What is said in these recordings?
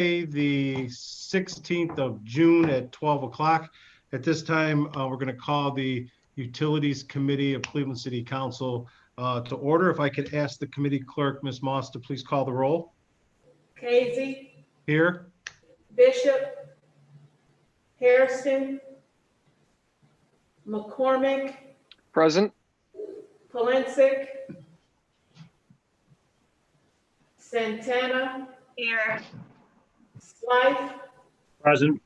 the 16th of June at 12 o'clock. At this time, we're going to call the Utilities Committee of Cleveland City Council to order. If I could ask the committee clerk, Ms. Moss, to please call the roll. Casey. Here. Bishop. Hairston. McCormick. Present. Polincic. Santana. Here. Slife. Present.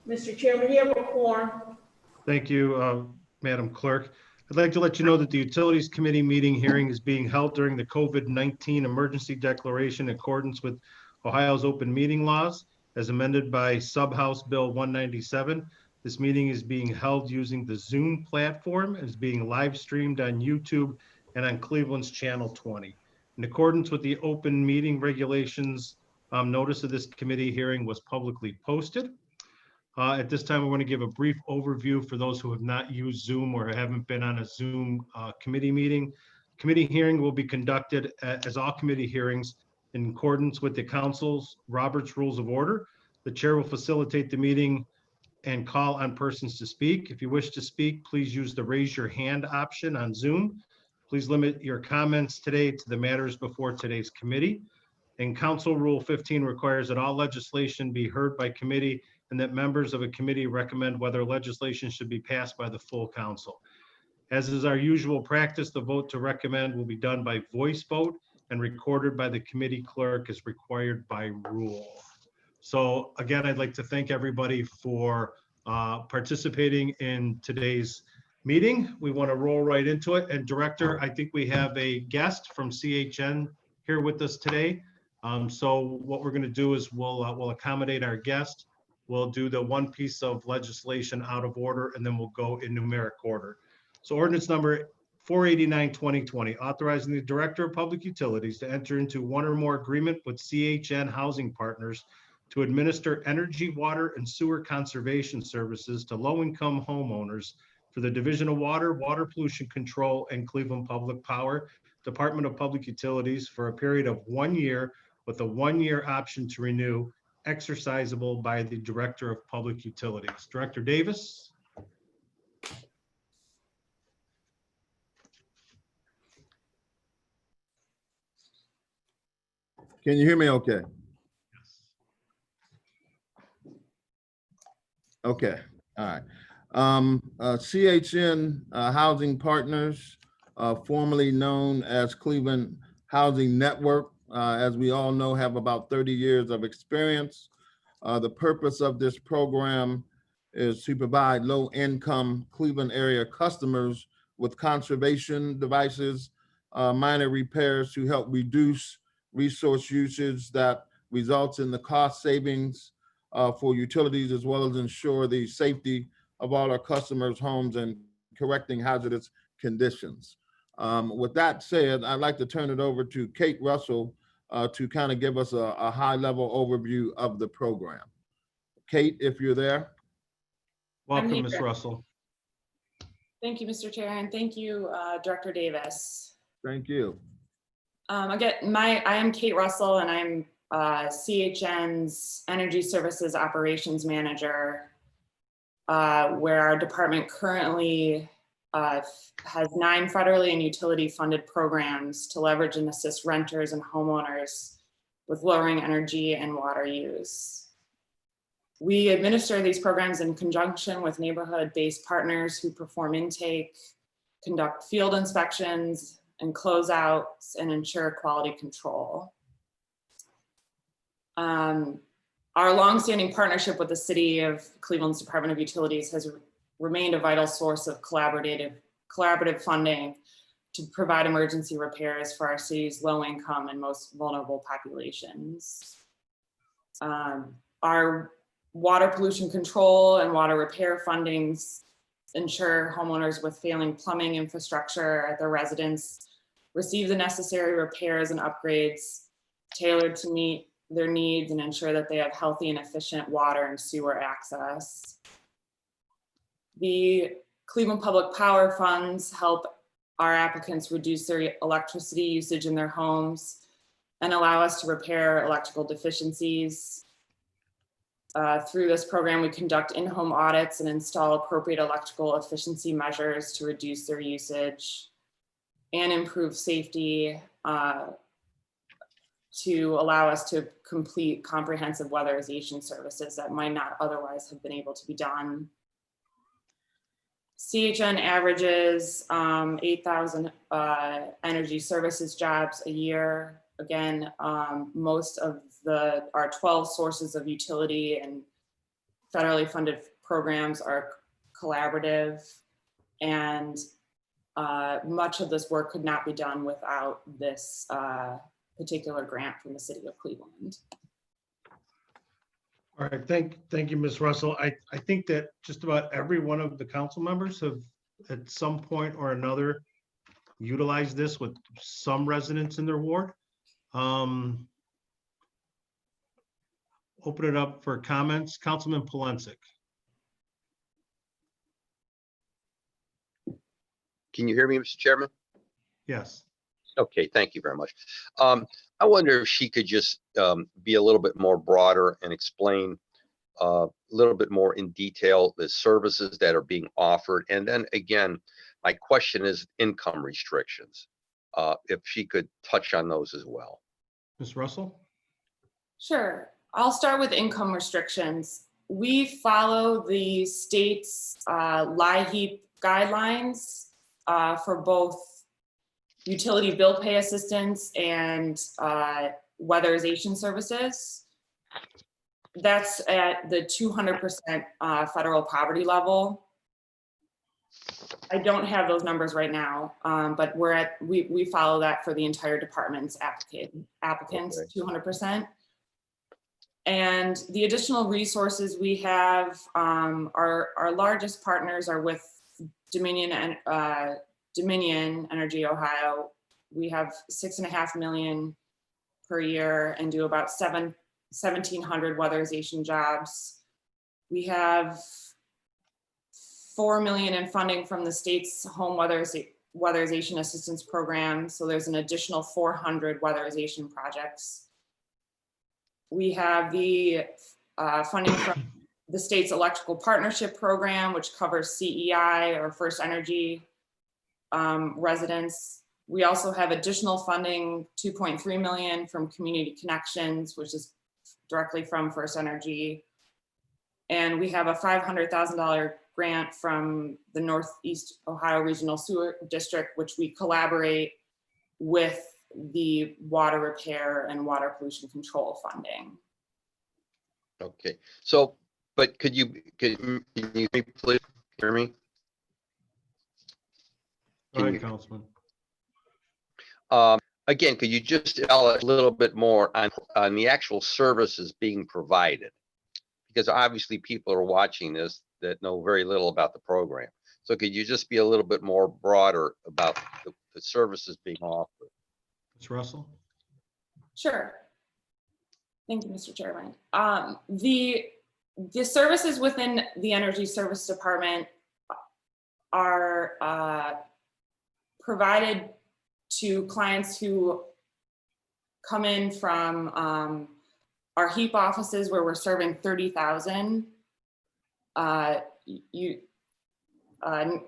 Mr. Chairman, we have a quorum. Thank you, Madam Clerk. I'd like to let you know that the Utilities Committee meeting hearing is being held during the COVID-19 emergency declaration in accordance with Ohio's open meeting laws as amended by Sub-House Bill 197. This meeting is being held using the Zoom platform and is being live streamed on YouTube and on Cleveland's Channel 20. In accordance with the open meeting regulations, notice of this committee hearing was publicly posted. At this time, we want to give a brief overview for those who have not used Zoom or haven't been on a Zoom committee meeting. Committee hearing will be conducted as all committee hearings in accordance with the council's Robert's Rules of Order. The chair will facilitate the meeting and call on persons to speak. If you wish to speak, please use the raise your hand option on Zoom. Please limit your comments today to the matters before today's committee. And Council Rule 15 requires that all legislation be heard by committee and that members of a committee recommend whether legislation should be passed by the full council. As is our usual practice, the vote to recommend will be done by voice vote and recorded by the committee clerk as required by rule. So again, I'd like to thank everybody for participating in today's meeting. We want to roll right into it. And Director, I think we have a guest from CHN here with us today. So what we're going to do is we'll accommodate our guest. We'll do the one piece of legislation out of order, and then we'll go in numeric order. So ordinance number 489-2020, authorizing the Director of Public Utilities to enter into one or more agreement with CHN Housing Partners to administer energy, water, and sewer conservation services to low-income homeowners for the Division of Water, Water Pollution Control, and Cleveland Public Power, Department of Public Utilities for a period of 1 year with a 1-year option to renew, exercisable by the Director of Public Utilities. Director Davis. Can you hear me okay? Yes. Okay, all right. CHN Housing Partners, formerly known as Cleveland Housing Network, as we all know, have about 30 years of experience. The purpose of this program is to provide low-income Cleveland area customers with conservation devices, minor repairs to help reduce resource usage that results in the cost savings for utilities, as well as ensure the safety of all our customers' homes and correcting hazardous conditions. With that said, I'd like to turn it over to Kate Russell to kind of give us a high-level overview of the program. Kate, if you're there. Welcome, Ms. Russell. Thank you, Mr. Chair, and thank you, Director Davis. Thank you. Again, I am Kate Russell, and I'm CHN's Energy Services Operations Manager, where our department currently has 9 federally and utility funded programs to leverage and assist renters and homeowners with lowering energy and water use. We administer these programs in conjunction with neighborhood-based partners who perform intake, conduct field inspections, and closeouts, and ensure quality control. Our longstanding partnership with the City of Cleveland's Department of Utilities has remained a vital source of collaborative funding to provide emergency repairs for our city's low-income and most vulnerable populations. Our water pollution control and water repair fundings ensure homeowners with failing plumbing infrastructure at their residence receive the necessary repairs and upgrades tailored to meet their needs and ensure that they have healthy and efficient water and sewer access. The Cleveland Public Power funds help our applicants reduce their electricity usage in their homes and allow us to repair electrical deficiencies. Through this program, we conduct in-home audits and install appropriate electrical efficiency measures to reduce their usage and improve safety, to allow us to complete comprehensive weatherization services that might not otherwise have been able to be done. CHN averages 8,000 energy services jobs a year. Again, most of our 12 sources of utility and federally funded programs are collaborative, and much of this work could not be done without this particular grant from the city of Cleveland. All right, thank you, Ms. Russell. I think that just about every one of the council members have at some point or another utilized this with some residents in their ward. Open it up for comments. Councilman Polensek. Can you hear me, Mr. Chairman? Yes. Okay, thank you very much. I wonder if she could just be a little bit more broader and explain a little bit more in detail the services that are being offered. And then again, my question is income restrictions. If she could touch on those as well. Ms. Russell? Sure. I'll start with income restrictions. We follow the state's LIHEAP guidelines for both utility bill pay assistance and weatherization services. That's at the 200% federal poverty level. I don't have those numbers right now, but we follow that for the entire department's applicants, okay. 200%. And the additional resources we have, our largest partners are with Dominion and Dominion Energy Ohio. We have $6.5 million per year and do about 1,700 weatherization jobs. We have $4 million in funding from the state's home weatherization assistance program. So there's an additional 400 weatherization projects. We have the funding from the state's electrical partnership program, which covers CEI or First Energy residents. We also have additional funding, $2.3 million from Community Connections, which is directly from First Energy. And we have a $500,000 grant from the Northeast Ohio Regional Sewer District, which we collaborate with the water repair and water pollution control funding. Okay, so, but can you please hear me? Go ahead, Councilman. Again, could you just tell a little bit more on the actual services being provided? Because obviously people are watching this that know very little about the program. So could you just be a little bit more broader about the services being offered? Ms. Russell? Sure. Thank you, Mr. Chairman. The services within the Energy Service Department are provided to clients who come in from our HEAP offices, where we're serving 30,000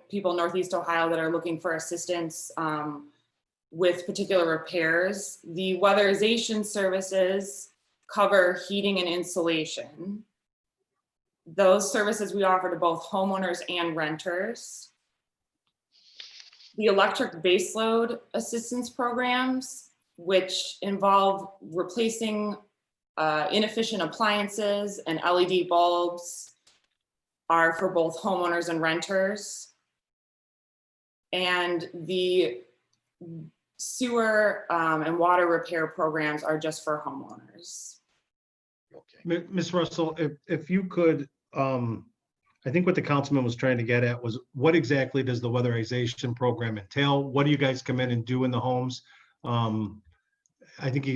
people in Northeast Ohio that are looking for assistance with particular repairs. The weatherization services cover heating and insulation. Those services we offer to both homeowners and renters. The electric baseload assistance programs, which involve replacing inefficient appliances and LED bulbs, are for both homeowners and renters. And the sewer and water repair programs are just for homeowners. Okay. Ms. Russell, if you could, I think what the councilman was trying to get at was, what exactly does the weatherization program entail? What do you guys come in and do in the homes? I think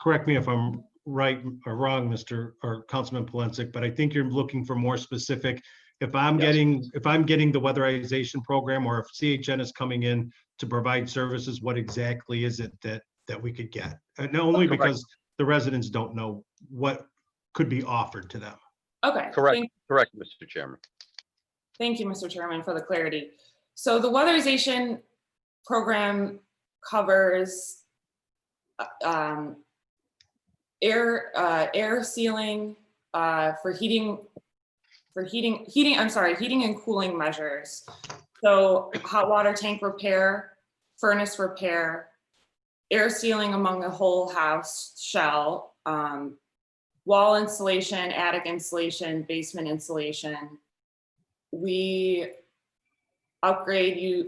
correct me if I'm right or wrong, Mr. or Councilman Polensek, but I think you're looking for more specific. If I'm getting the weatherization program, or if CHN is coming in to provide services, what exactly is it that we could get? Not only because the residents don't know what could be offered to them. Okay. Correct, correct, Mr. Chairman. Thank you, Mr. Chairman, for the clarity. So the weatherization program covers air sealing for heating and cooling measures. So hot water tank repair, furnace repair, air sealing among the whole house shell, wall insulation, attic insulation, basement insulation. We upgrade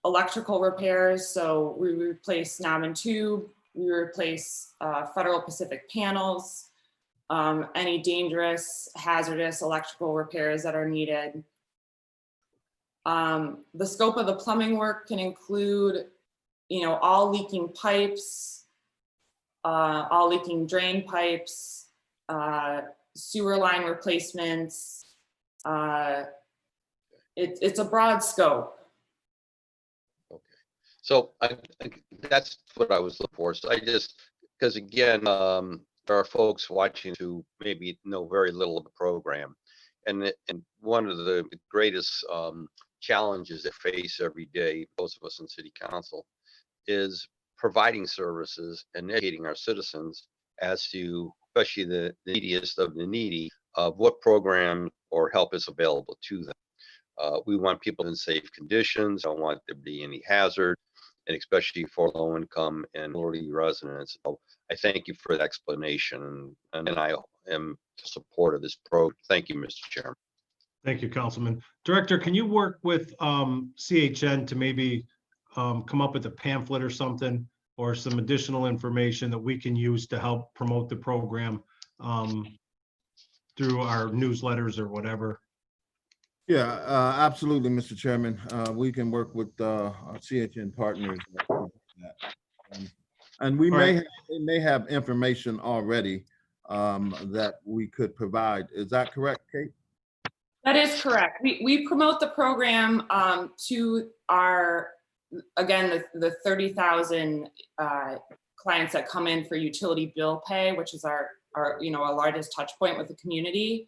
electrical repairs. So we replace knob and tube, we replace Federal Pacific panels, any dangerous, hazardous electrical repairs that are needed. The scope of the plumbing work can include, all leaking pipes, all leaking drain pipes, sewer line replacements. It's a broad scope. Okay, so that's what I was looking for. So because again, there are folks watching who maybe know very little of the program, and one of the greatest challenges they face every day, most of us in City Council, is providing services and educating our citizens as to, especially the neediest of the needy, of what program or help is available to them. We want people in safe conditions. Don't want there to be any hazard, and especially for low income and elderly residents. So I thank you for the explanation, and I am in support of this program. Thank you, Mr. Chairman. Thank you, Councilman. Director, can you work with CHN to maybe come up with a pamphlet or something, or some additional information that we can use to help promote the program through our newsletters or whatever? Yeah, absolutely, Mr. Chairman. We can work with our CHN partners. And we they may have information already that we could provide. Is that correct, Kate? That is correct. We promote the program to our, again, the 30,000 clients that come in for utility bill pay, which is our our largest touch point with the community.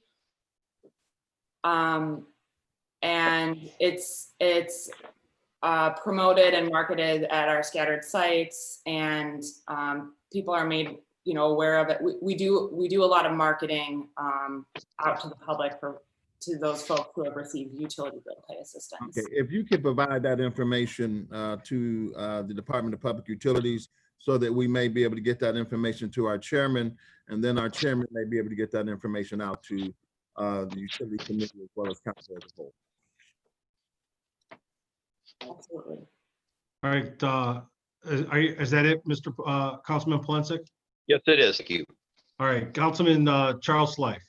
And it's promoted and marketed at our scattered sites, and people are made aware of it. We do a lot of marketing out to the public to those folks who have received utility bill pay assistance. Okay, if you could provide that information to the Department of Public Utilities, so that we may be able to get that information to our chairman, and then our chairman may be able to get that information out to the utility committee as well as council as a whole. Absolutely. All right, is that it, Mr. Councilman Polensek? Yes, it is. Thank you. All right, Councilman Charles Slife.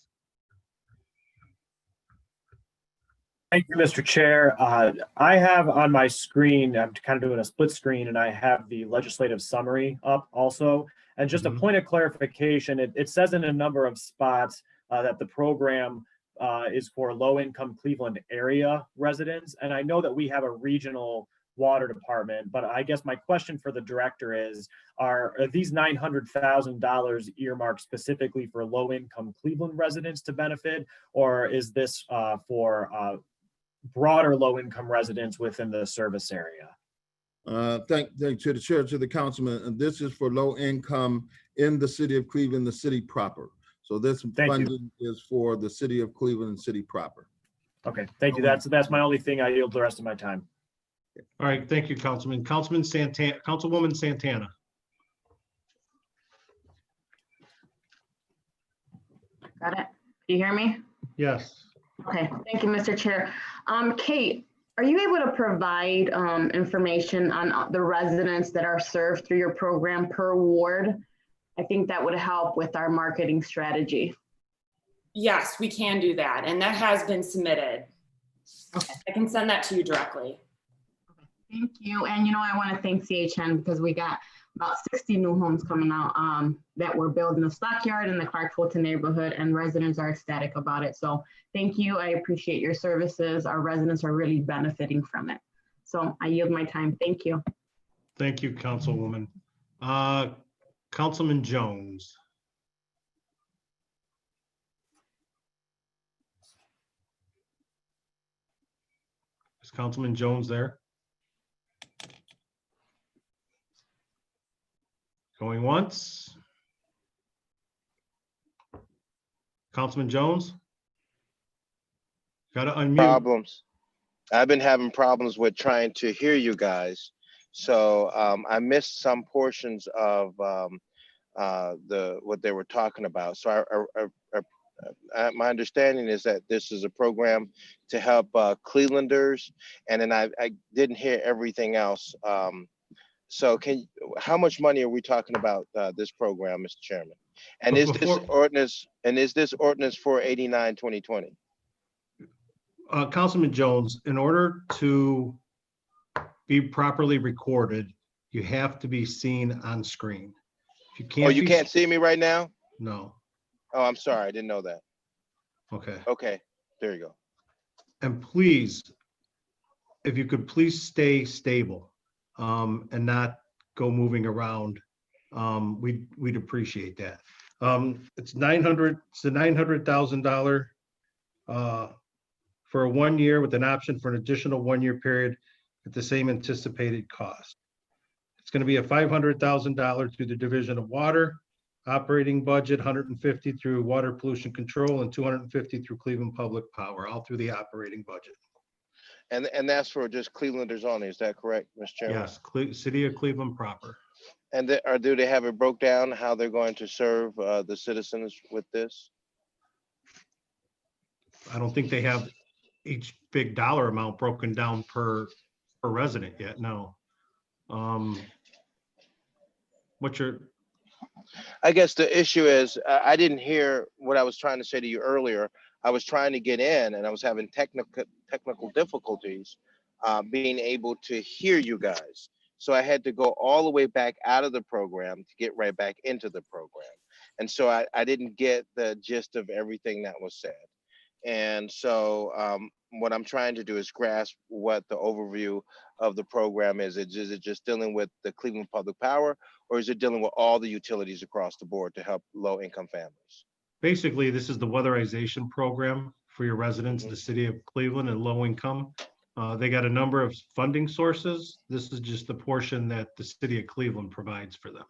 Thank you, Mr. Chair. I have on my screen, I'm kind of doing a split screen, and I have the legislative summary up also. And just a point of clarification, it says in a number of spots that the program is for low-income Cleveland area residents. And I know that we have a regional water department, but I guess my question for the director is, are these $900,000 earmarked specifically for low-income Cleveland residents to benefit, or is this for broader low-income residents within the service area? Thank to the chair, to the councilman. And this is for low income in the city of Cleveland, the city proper. So this funding is for the city of Cleveland and city proper. Okay, thank you. That's my only thing. I yield the rest of my time. All right, thank you, Councilman. Councilwoman Santana. Got it. Can you hear me? Yes. Okay, thank you, Mr. Chair. Kate, are you able to provide information on the residents that are served through your program per ward? I think that would help with our marketing strategy. Yes, we can do that, and that has been submitted. Okay. I can send that to you directly. Okay. Thank you. And I want to thank CHN because we got about 60 new homes coming out that were built in the Stockyard in the Clark Fulton neighborhood, and residents are ecstatic about it. So thank you. I appreciate your services. Our residents are really benefiting from it. So I yield my time. Thank you. Thank you, Councilwoman. Councilman Jones. Is Councilman Jones there? Going once. Councilman Jones? Got to unmute. Problems. I've been having problems with trying to hear you guys. So I missed some portions of what they were talking about. So my understanding is that this is a program to help Clevelanders, and then I didn't hear everything else. So how much money are we talking about this program, Mr. Chairman? And is this ordinance 489/2020? Councilman Jones, in order to be properly recorded, you have to be seen on screen. If you can't, Oh, you can't see me right now? No. Oh, I'm sorry, I didn't know that. Okay. Okay, there you go. And please, if you could please stay stable and not go moving around, we'd appreciate that. It's a $900,000 for 1 year with an option for an additional 1 year period at the same anticipated cost. It's going to be a $500,000 through the Division of Water operating budget, 150 through Water Pollution Control, and 250 through Cleveland Public Power, all through the operating budget. And that's for just Clevelanders only, is that correct, Mr. Chairman? Yes, City of Cleveland proper. And do they have it broke down how they're going to serve the citizens with this? I don't think they have each big dollar amount broken down per resident yet. No. What's your? I guess the issue is I didn't hear what I was trying to say to you earlier. I was trying to get in and I was having technical difficulties being able to hear you guys. So I had to go all the way back out of the program to get right back into the program. And so I didn't get the gist of everything that was said. And so what I'm trying to do is grasp what the overview of the program is. Is it just dealing with the Cleveland Public Power, or is it dealing with all the utilities across the board to help low-income families? Basically, this is the weatherization program for your residents in the city of Cleveland and low income. They got a number of funding sources. This is just the portion that the city of Cleveland provides for them.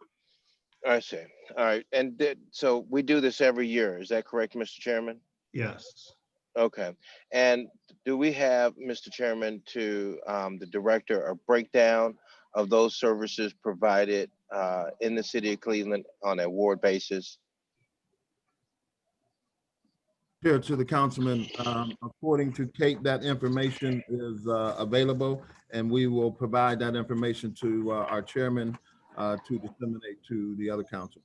I see. All right. And so we do this every year. Is that correct, Mr. Chairman? Yes. Okay. And do we have, Mr. Chairman, to the director, a breakdown of those services provided in the city of Cleveland on a ward basis? Here to the councilman, according to Kate, that information is available, and we will provide that information to our chairman to disseminate to the other council.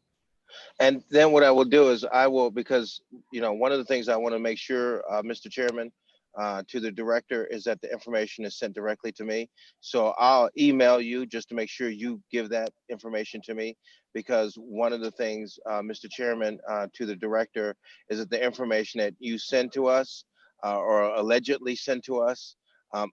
And then what I will do is because, one of the things I want to make sure, Mr. Chairman, to the director is that the information is sent directly to me. So I'll email you just to make sure you give that information to me, because one of the things, Mr. Chairman, to the director is that the information that you send to us or allegedly sent to us,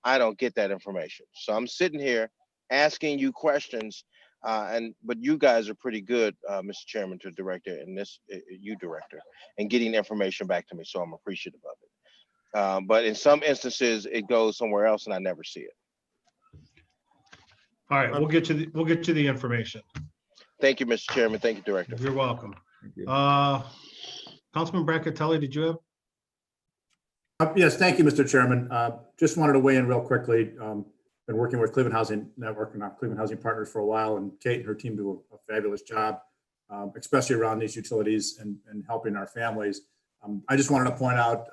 I don't get that information. So I'm sitting here asking you questions, but you guys are pretty good, Mr. Chairman, to director, and you director, and getting information back to me. So I'm appreciative of it. But in some instances, it goes somewhere else, and I never see it. All right, we'll get you the information. Thank you, Mr. Chairman. Thank you, Director. You're welcome. Thank you. Councilman Brackatelli, did you have? Yes, thank you, Mr. Chairman. Just wanted to weigh in real quickly. Been working with Cleveland Housing Network and Cleveland Housing Partners for a while, and Kate and her team do a fabulous job, especially around these utilities and helping our families. I just wanted to point out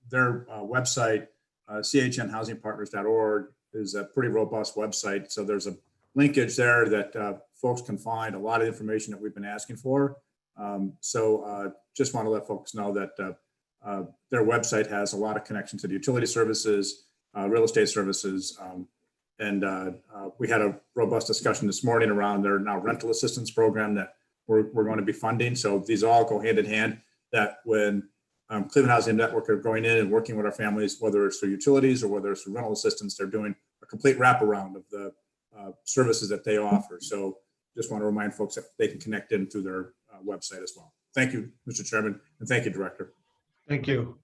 their website, chnhousingpartners.org, is a pretty robust website. So there's a linkage there that folks can find a lot of information that we've been asking for. Just want to let folks know that their website has a lot of connection to the utility services, real estate services. We had a robust discussion this morning around their now rental assistance program that we're going to be funding. So these all go hand in hand, that when Cleveland Housing Network are going in and working with our families, whether it's through utilities or whether it's through rental assistance, they're doing a complete wraparound of the services that they offer. So just want to remind folks that they can connect in through their website as well. Thank you, Mr. Chairman, and thank you, Director. Thank you.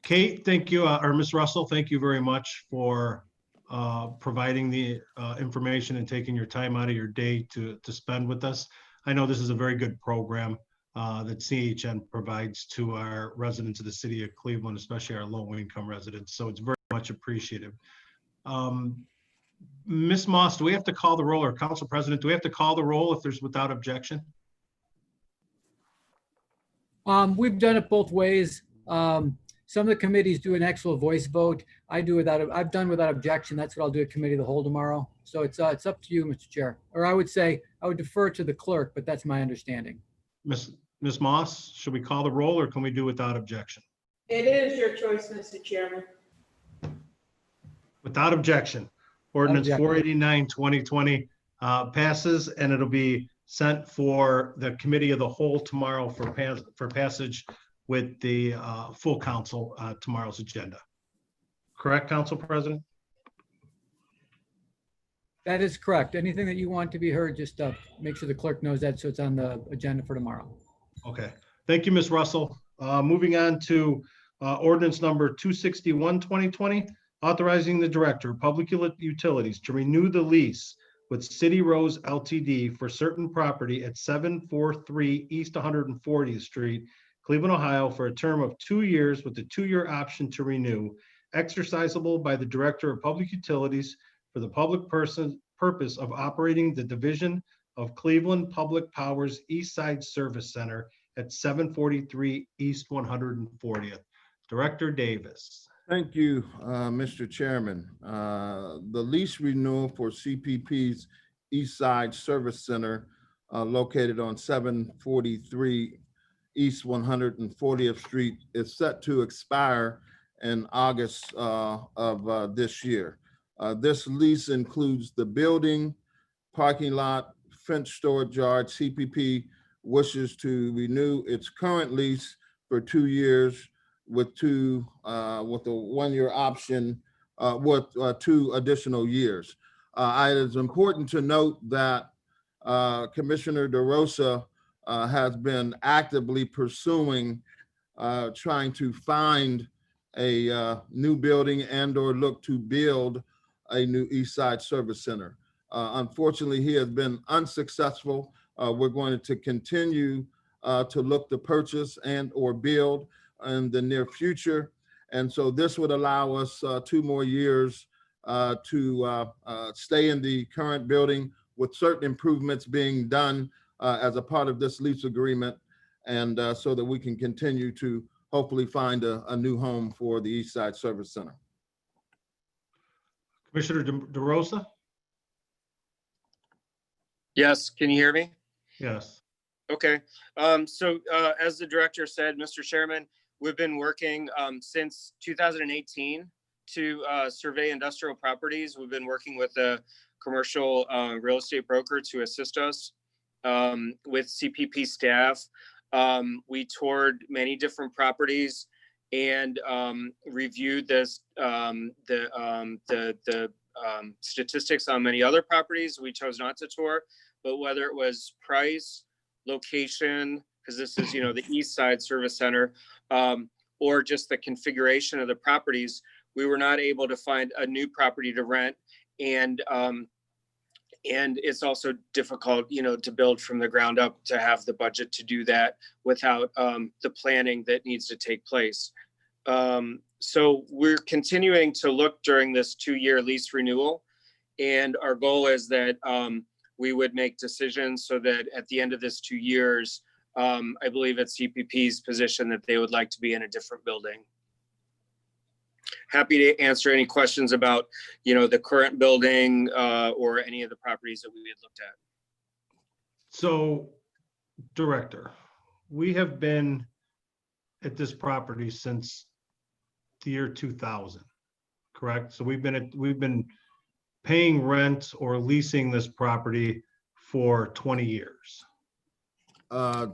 Kate, thank you, or Ms. Russell, thank you very much for providing the information and taking your time out of your day to spend with us. I know this is a very good program that CHN provides to our residents of the city of Cleveland, especially our low-income residents. So it's very much appreciative. Ms. Moss, do we have to call the roll, or Council President, do we have to call the roll if there's without objection? We've done it both ways. Some of the committees do an actual voice vote. I've done without objection. That's what I'll do at committee of the whole tomorrow. So it's up to you, Mr. Chair. Or I would say, I would defer to the clerk, but that's my understanding. Ms. Moss, should we call the roll, or can we do without objection? It is your choice, Mr. Chairman. Without objection, ordinance Objection. 489, 2020 passes, and it'll be sent for the committee of the whole tomorrow for passage with the full council tomorrow's agenda. Correct, Council President? That is correct. Anything that you want to be heard, just make sure the clerk knows that so it's on the agenda for tomorrow. Okay, thank you, Ms. Russell. Moving on to ordinance number 261, 2020, authorizing the Director of Public Utilities to renew the lease with City Rose LTD for certain property at 743 East 140th Street, Cleveland, Ohio, for a term of 2 years with a 2-year option to renew, exercisable by the Director of Public Utilities for the public purpose of operating the Division of Cleveland Public Power's East Side Service Center at 743 East 140th. Director Davis. Thank you, Mr. Chairman. The lease renewal for CPP's East Side Service Center located on 743 East 140th Street is set to expire in August of this year. This lease includes the building, parking lot, French storage yard. CPP wishes to renew its current lease for 2 years with a 1-year option with 2 additional years. It is important to note that Commissioner DeRosa has been actively pursuing trying to find a new building and or look to build a new East Side Service Center. Unfortunately, he has been unsuccessful. We're going to continue to look to purchase and or build in the near future. And so this would allow us 2 more years to stay in the current building with certain improvements being done as a part of this lease agreement, and so that we can continue to hopefully find a new home for the East Side Service Center. Commissioner DeRosa? Yes, can you hear me? Yes. Okay, so as the director said, Mr. Chairman, we've been working since 2018 to survey industrial properties. We've been working with a commercial real estate broker to assist us with CPP staff. We toured many different properties and reviewed this the statistics on many other properties we chose not to tour, but whether it was price, location, because this is, the East Side Service Center, or just the configuration of the properties, we were not able to find a new property to rent. And it's also difficult, to build from the ground up, to have the budget to do that without the planning that needs to take place. So we're continuing to look during this 2-year lease renewal. And our goal is that we would make decisions so that at the end of this 2 years, I believe it's CPP's position that they would like to be in a different building. Happy to answer any questions about, the current building or any of the properties that we had looked at. So, Director, we have been at this property since the year 2000, correct? So we've been paying rent or leasing this property for 20 years. To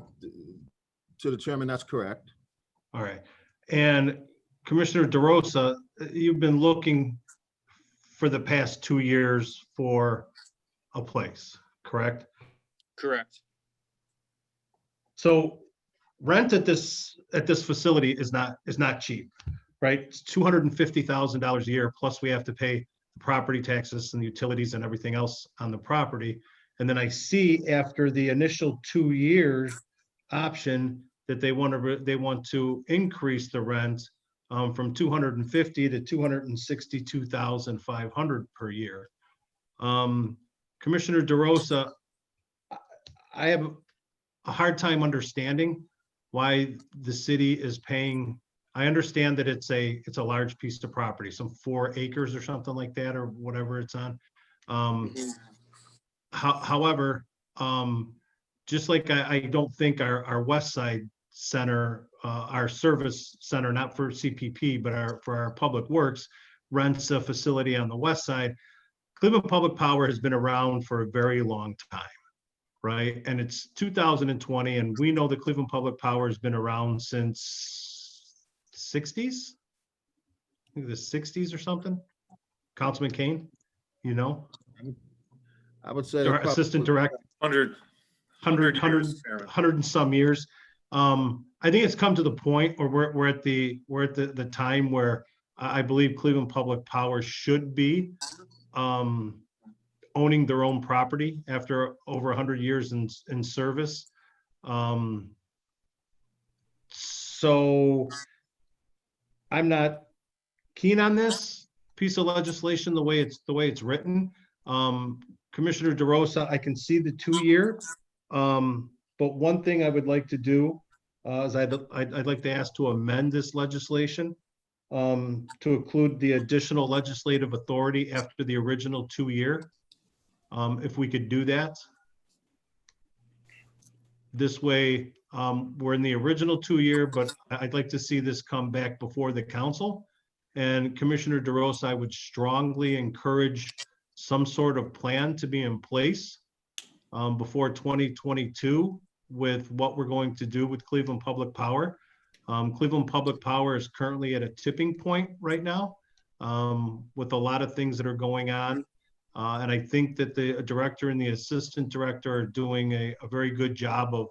the chairman, that's correct. All right. And Commissioner DeRosa, you've been looking for the past 2 years for a place, correct? Correct. So rent at this facility is not cheap. right? It's $250,000 a year, plus we have to pay the property taxes and utilities and everything else on the property. And then I see after the initial 2 years option that they want to increase the rent from 250 to 262,500 per year. Commissioner DeRosa, I have a hard time understanding why the city is paying. I understand that it's a large piece of property, some 4 acres or something like that, or whatever it's on. However, just like I don't think our West Side Center, our service center, not for CPP, but for our public works, rents a facility on the West Side. Cleveland Public Power has been around for a very long time, right? And it's 2020, and we know that Cleveland Public Power has been around since 60s, I think the 60s or something. Councilman Kane, you know? I would say Our probably assistant director. 100 years, Chairman. 100 and some years. I think it's come to the point where we're at the time where I believe Cleveland Public Power should be owning their own property after over 100 years in service. So I'm not keen on this piece of legislation the way it's written. Commissioner DeRosa, I can see the 2-year, but one thing I would like to do is I'd like to ask to amend this legislation to include the additional legislative authority after the original 2-year. If we could do that. This way, we're in the original 2-year, but I'd like to see this come back before the council. And Commissioner DeRosa, I would strongly encourage some sort of plan to be in place before 2022 with what we're going to do with Cleveland Public Power. Cleveland Public Power is currently at a tipping point right now with a lot of things that are going on. And I think that the director and the assistant director are doing a very good job of,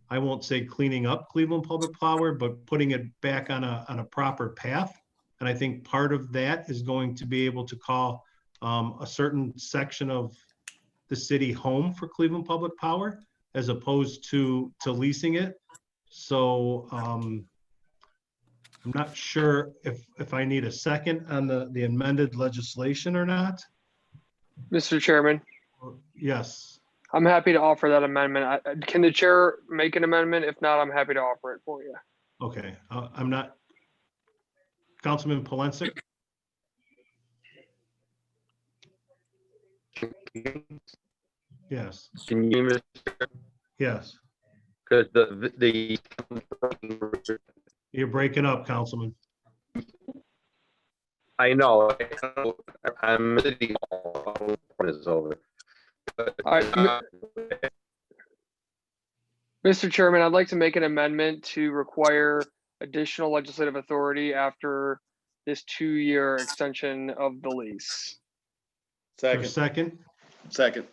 I won't say cleaning up Cleveland Public Power, but putting it back on a proper path. And I think part of that is going to be able to call a certain section of the city home for Cleveland Public Power, as opposed to leasing it. So I'm not sure if I need a second on the amended legislation or not. Mr. Chairman, Yes. I'm happy to offer that amendment. Can the chair make an amendment? If not, I'm happy to offer it for you. Okay. I'm not. Councilman Polensek? Yes. Can you, Yes. because the You're breaking up, Councilman. I know I'm sitting is over. But, All right. Mr. Chairman, I'd like to make an amendment to require additional legislative authority after this 2-year extension of the lease. Second. Second.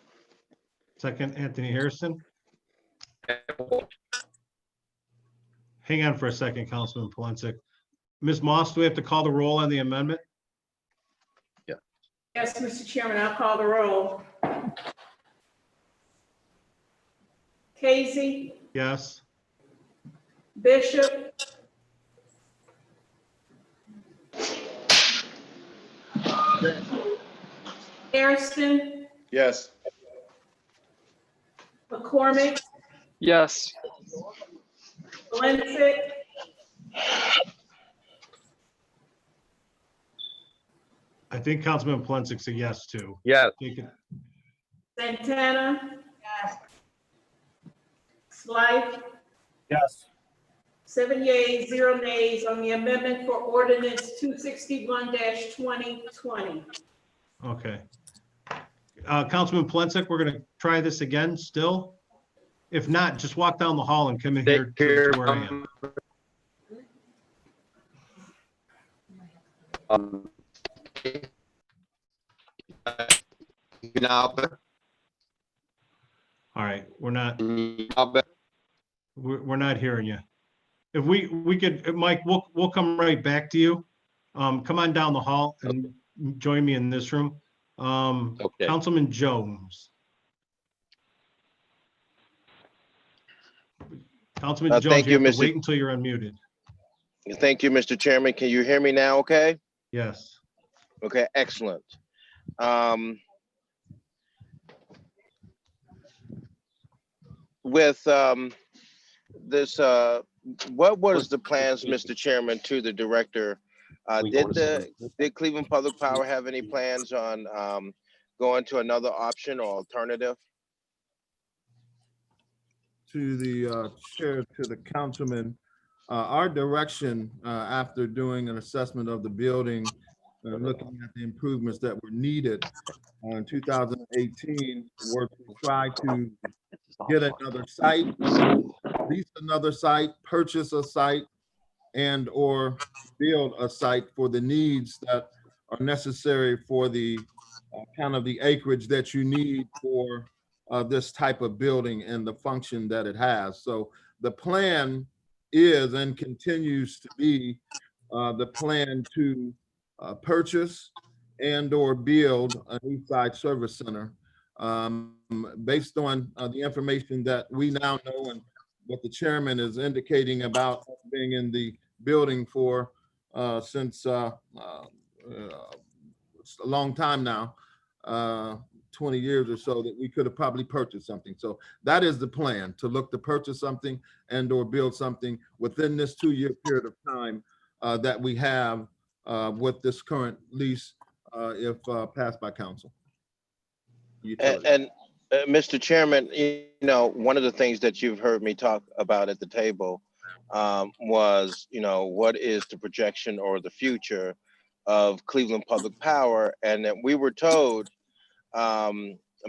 Second, Anthony Harrison. Hang on for a second, Councilman Polensek. Ms. Moss, do we have to call the roll on the amendment? Yes, Mr. Chairman, I'll call the roll. Casey, Yes. Bishop, Harrison, Yes. McCormick, Yes. Valencic, I think Councilman Polensek's a yes too. Yes. Take it. Santana. Slight, Yes. 7 yeas, 0 nays on the amendment for ordinance 261-2020. Okay. Councilman Polensek, we're gonna try this again still. If not, just walk down the hall and come in here Take care. to where I am. Now, All right, we're not hearing you. If we could, Mike, we'll come right back to you. come on down the hall and join me in this room. Okay. Councilman Jones. Councilman Jones, thank you you, have to Mr. wait until you're unmuted. Thank you, Mr. Chairman. Can you hear me now? Okay. Yes. Okay, excellent. With this, what was the plans, Mr. Chairman, to the director? Did Cleveland Public Power have any plans on going to another option or alternative? To the chair, to the councilman, our direction after doing an assessment of the building, looking at the improvements that were needed in 2018, were to try to get another site, lease another site, purchase a site, and or build a site for the needs that are necessary for the kind of the acreage that you need for this type of building and the function that it has. So the plan is and continues to be the plan to purchase and or build a new site service center based on the information that we now know and what the chairman is indicating about being in the building for since a long time now, 20 years or so, that we could have probably purchased something. So that is the plan, to look to purchase something and or build something within this 2-year period of time that we have with this current lease if passed by council. And Mr. Chairman, you know, one of the things that you've heard me talk about at the table was, you know, what is the projection or the future of Cleveland Public Power? And that we were told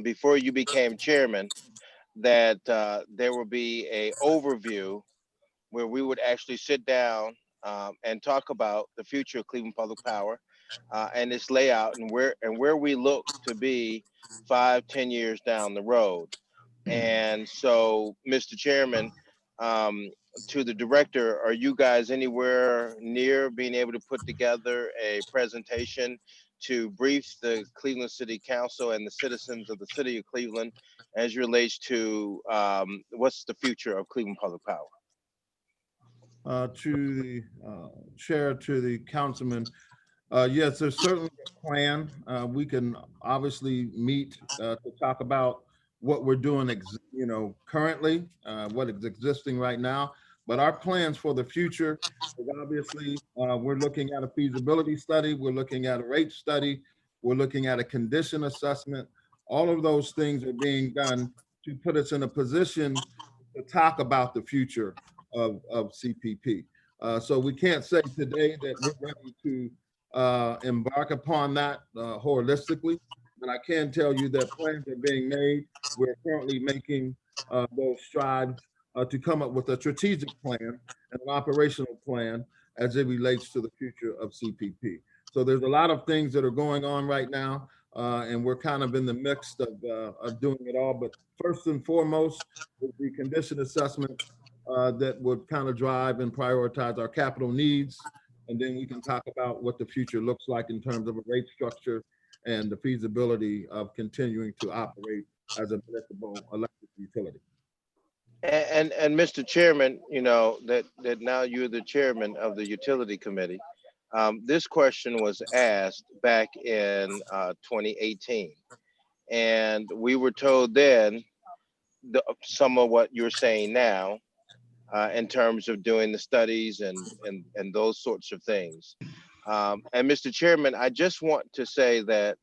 before you became chairman that there will be a overview where we would actually sit down and talk about the future of Cleveland Public Power and its layout and where we look to be 5-10 years down the road. And so, Mr. Chairman, to the director, are you guys anywhere near being able to put together a presentation to brief the Cleveland City Council and the citizens of the city of Cleveland as relates to what's the future of Cleveland Public Power? To the chair, to the councilman, yes, there's certainly a plan. We can obviously meet to talk about what we're doing, you know, currently, what is existing right now. But our plans for the future is obviously we're looking at a feasibility study, we're looking at a rate study, we're looking at a condition assessment. All of those things are being done to put us in a position to talk about the future of CPP. So we can't say today that we're ready to embark upon that holistically, but I can tell you that plans are being made. We're currently making those strides to come up with a strategic plan and an operational plan as it relates to the future of CPP. So there's a lot of things that are going on right now, and we're kind of in the midst of doing it all. But first and foremost is the condition assessment that would kind of drive and prioritize our capital needs. And then we can talk about what the future looks like in terms of a rate structure and the feasibility of continuing to operate as a municipal electric utility. And Mr. Chairman, you know, that now you're the chairman of the utility committee. This question was asked back in 2018. And we were told then some of what you're saying now in terms of doing the studies and those sorts of things. And Mr. Chairman, I just want to say that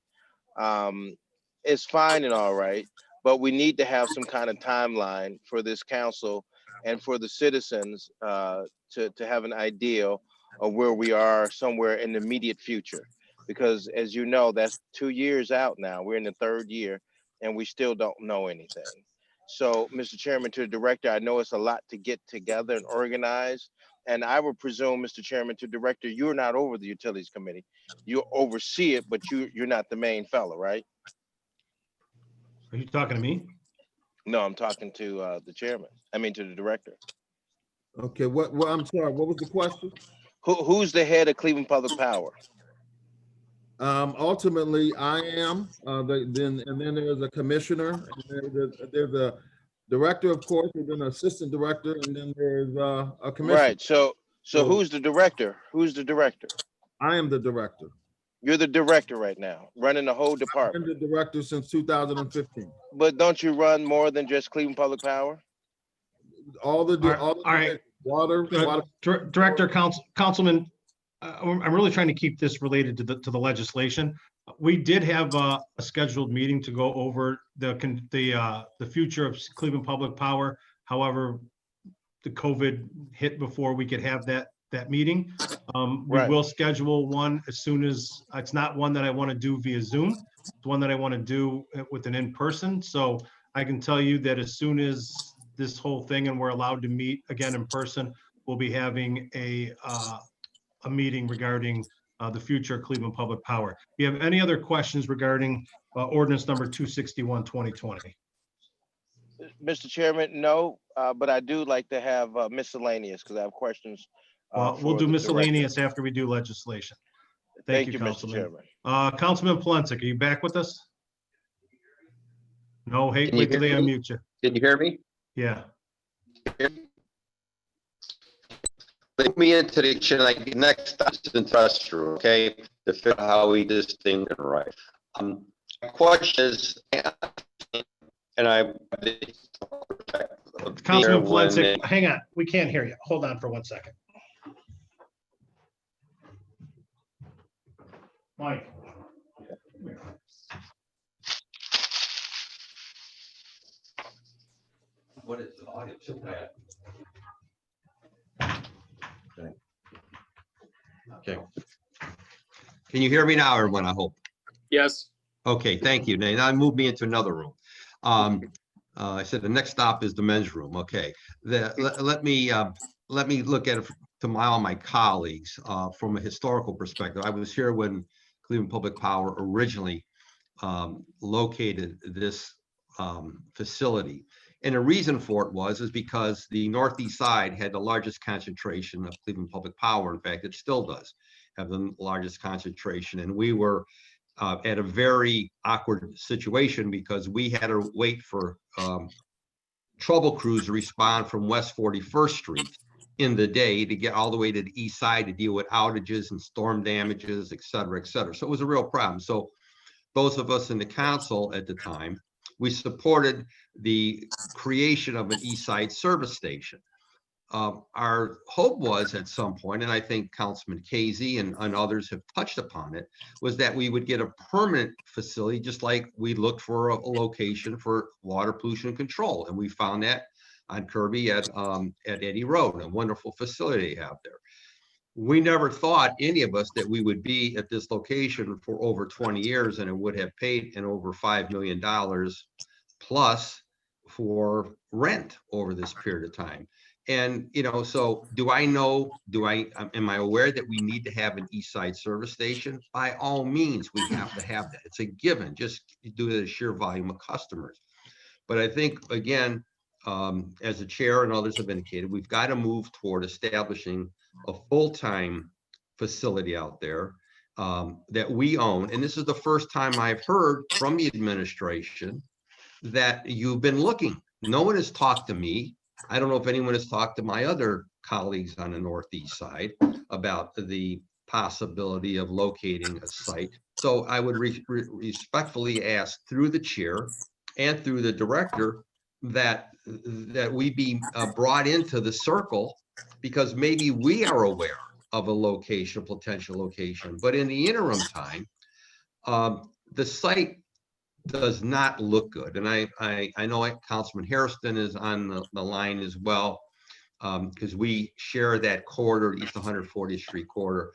it's fine and all right, but we need to have some kind of timeline for this council and for the citizens to have an idea of where we are somewhere in the immediate future. Because as you know, that's 2 years out now. We're in the 3rd year and we still don't know anything. So, Mr. Chairman, to the director, I know it's a lot to get together and organize. And I would presume, Mr. Chairman, to director, you're not over the utilities committee. You oversee it, but you're not the main fellow, right? Are you talking to me? No, I'm talking to the chairman. I mean, to the director. Okay, what I'm sorry, what was the question? Who's the head of Cleveland Public Power? Ultimately, I am, and then there's a commissioner, and there's a director, of course, and then an assistant director, and then there's a commissioner. Right. So who's the director? Who's the director? I am the director. You're the director right now, running the whole I'm department. the director since 2015. But don't you run more than just Cleveland Public Power? All the All right. water. Director, Councilman, I'm really trying to keep this related to the legislation. We did have a scheduled meeting to go over the future of Cleveland Public Power. However, the COVID hit before we could have that meeting. We Right. will schedule one as soon as, it's not one that I want to do via Zoom. It's one that I want to do with an in-person. So I can tell you that as soon as this whole thing and we're allowed to meet again in person, we'll be having a meeting regarding the future of Cleveland Public Power. Do you have any other questions regarding ordinance number 261, 2020? Mr. Chairman, no, but I do like to have miscellaneous because I have questions. Well, we'll for do the miscellaneous director. after we do legislation. Thank you, Mr. Councilman. Chairman. Councilman Polensek, are you back with us? No, hey, Can you wait till they hear me? unmute you. Can you hear me? Yeah. Put me into the action, like next stop is industrial, okay? To figure out how we do this thing right. My question is, and Councilman Polensek, hang on, we can't hear you. Hold on for 1 second. Mike. What is the audio so bad? Okay. Can you hear me now, everyone? I hope. Yes. Okay, thank you. Now move me into another room. I said the next stop is the men's room. Okay. Let me look at it to all my colleagues from a historical perspective. I was here when Cleveland Public Power originally located this facility. And the reason for it is because the northeast side had the largest concentration of Cleveland Public Power. In fact, it still does have the largest concentration. And we were at a very awkward situation because we had to wait for trouble crews to respond from West 41st Street in the day to get all the way to the east side to deal with outages and storm damages, et cetera, et cetera. So it was a real problem. So those of us in the council at the time, we supported the creation of an east side service station. Our hope was at some point, and I think Councilman Casey and others have touched upon it, was that we would get a permanent facility, just like we looked for a location for water pollution control. And we found that on Kirby at Eddy Road, a wonderful facility they have there. We never thought, any of us, that we would be at this location for over 20 years and it would have paid in over $5 million plus for rent over this period of time. And, you know, so am I aware that we need to have an east side service station? By all means, we have to have that. It's a given, just due to the sheer volume of customers. But I think, again, as the chair and others have indicated, we've got to move toward establishing a full-time facility out there that we own. And this is the first time I've heard from the administration that you've been looking. No one has talked to me. I don't know if anyone has talked to my other colleagues on the northeast side about the possibility of locating a site. So I would respectfully ask through the chair and through the director that we be brought into the circle, because maybe we are aware of a potential location. But in the interim time, the site does not look good. And I know Councilman Hairston is on the line as well, because we share that corridor, East 140th Street corridor.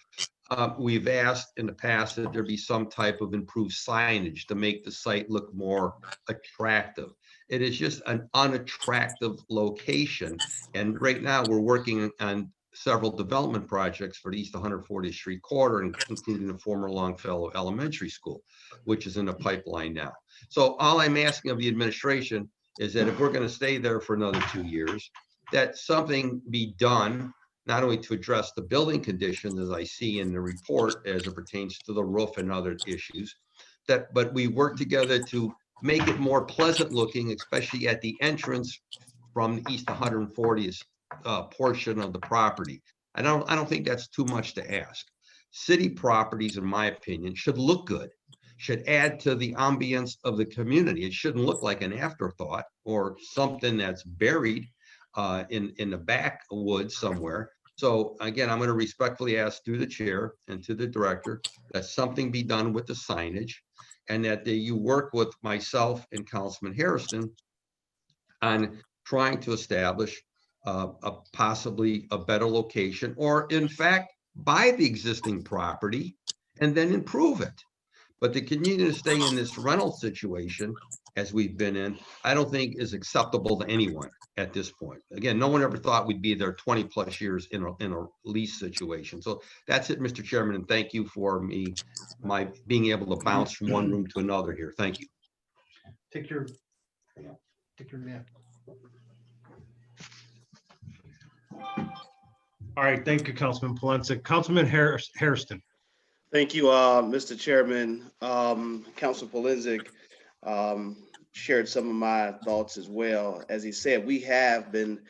We've asked in the past that there be some type of improved signage to make the site look more attractive. It is just an unattractive location. And right now we're working on several development projects for the East 140th Street corridor, including the former Longfellow Elementary School, which is in the pipeline now. So all I'm asking of the administration is that if we're going to stay there for another 2 years, that something be done not only to address the building conditions as I see in the report as it pertains to the roof and other issues, but we work together to make it more pleasant looking, especially at the entrance from the east 140th portion of the property. I don't think that's too much to ask. City properties, in my opinion, should look good, should add to the ambience of the community. It shouldn't look like an afterthought or something that's buried in the backwoods somewhere. So again, I'm going to respectfully ask through the chair and to the director that something be done with the signage, and that you work with myself and Councilman Harrison on trying to establish possibly a better location, or in fact, buy the existing property and then improve it. But to continue to stay in this rental situation as we've been in, I don't think is acceptable to anyone at this point. Again, no one ever thought we'd be there 20 plus years in a lease situation. So that's it, Mr. Chairman, and thank you for my being able to bounce from one room to another here. Thank you. Take your nap. All right, thank you, Councilman Polensek. Councilman Hairston. Thank you, Mr. Chairman. Council Polensek shared some of my thoughts as well. As he said, we have been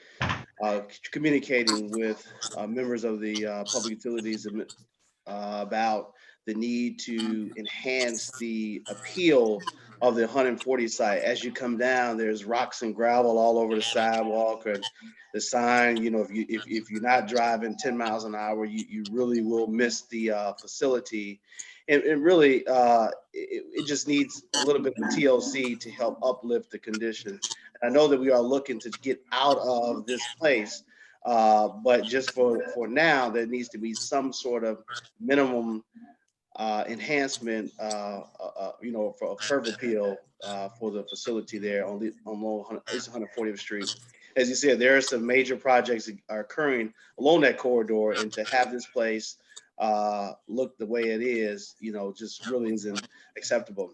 communicating with members of the public utilities about the need to enhance the appeal of the 140 site. As you come down, there's rocks and gravel all over the sidewalk, and the sign, you know, if you're not driving 10 miles an hour, you really will miss the facility. And really, it just needs a little bit of TLC to help uplift the condition. I know that we are looking to get out of this place, but just for now, there needs to be some sort of minimum enhancement, you know, for a curb appeal for the facility there on East 140th Street. As you said, there are some major projects that are occurring along that corridor, and to have this place look the way it is, you know, just really isn't acceptable.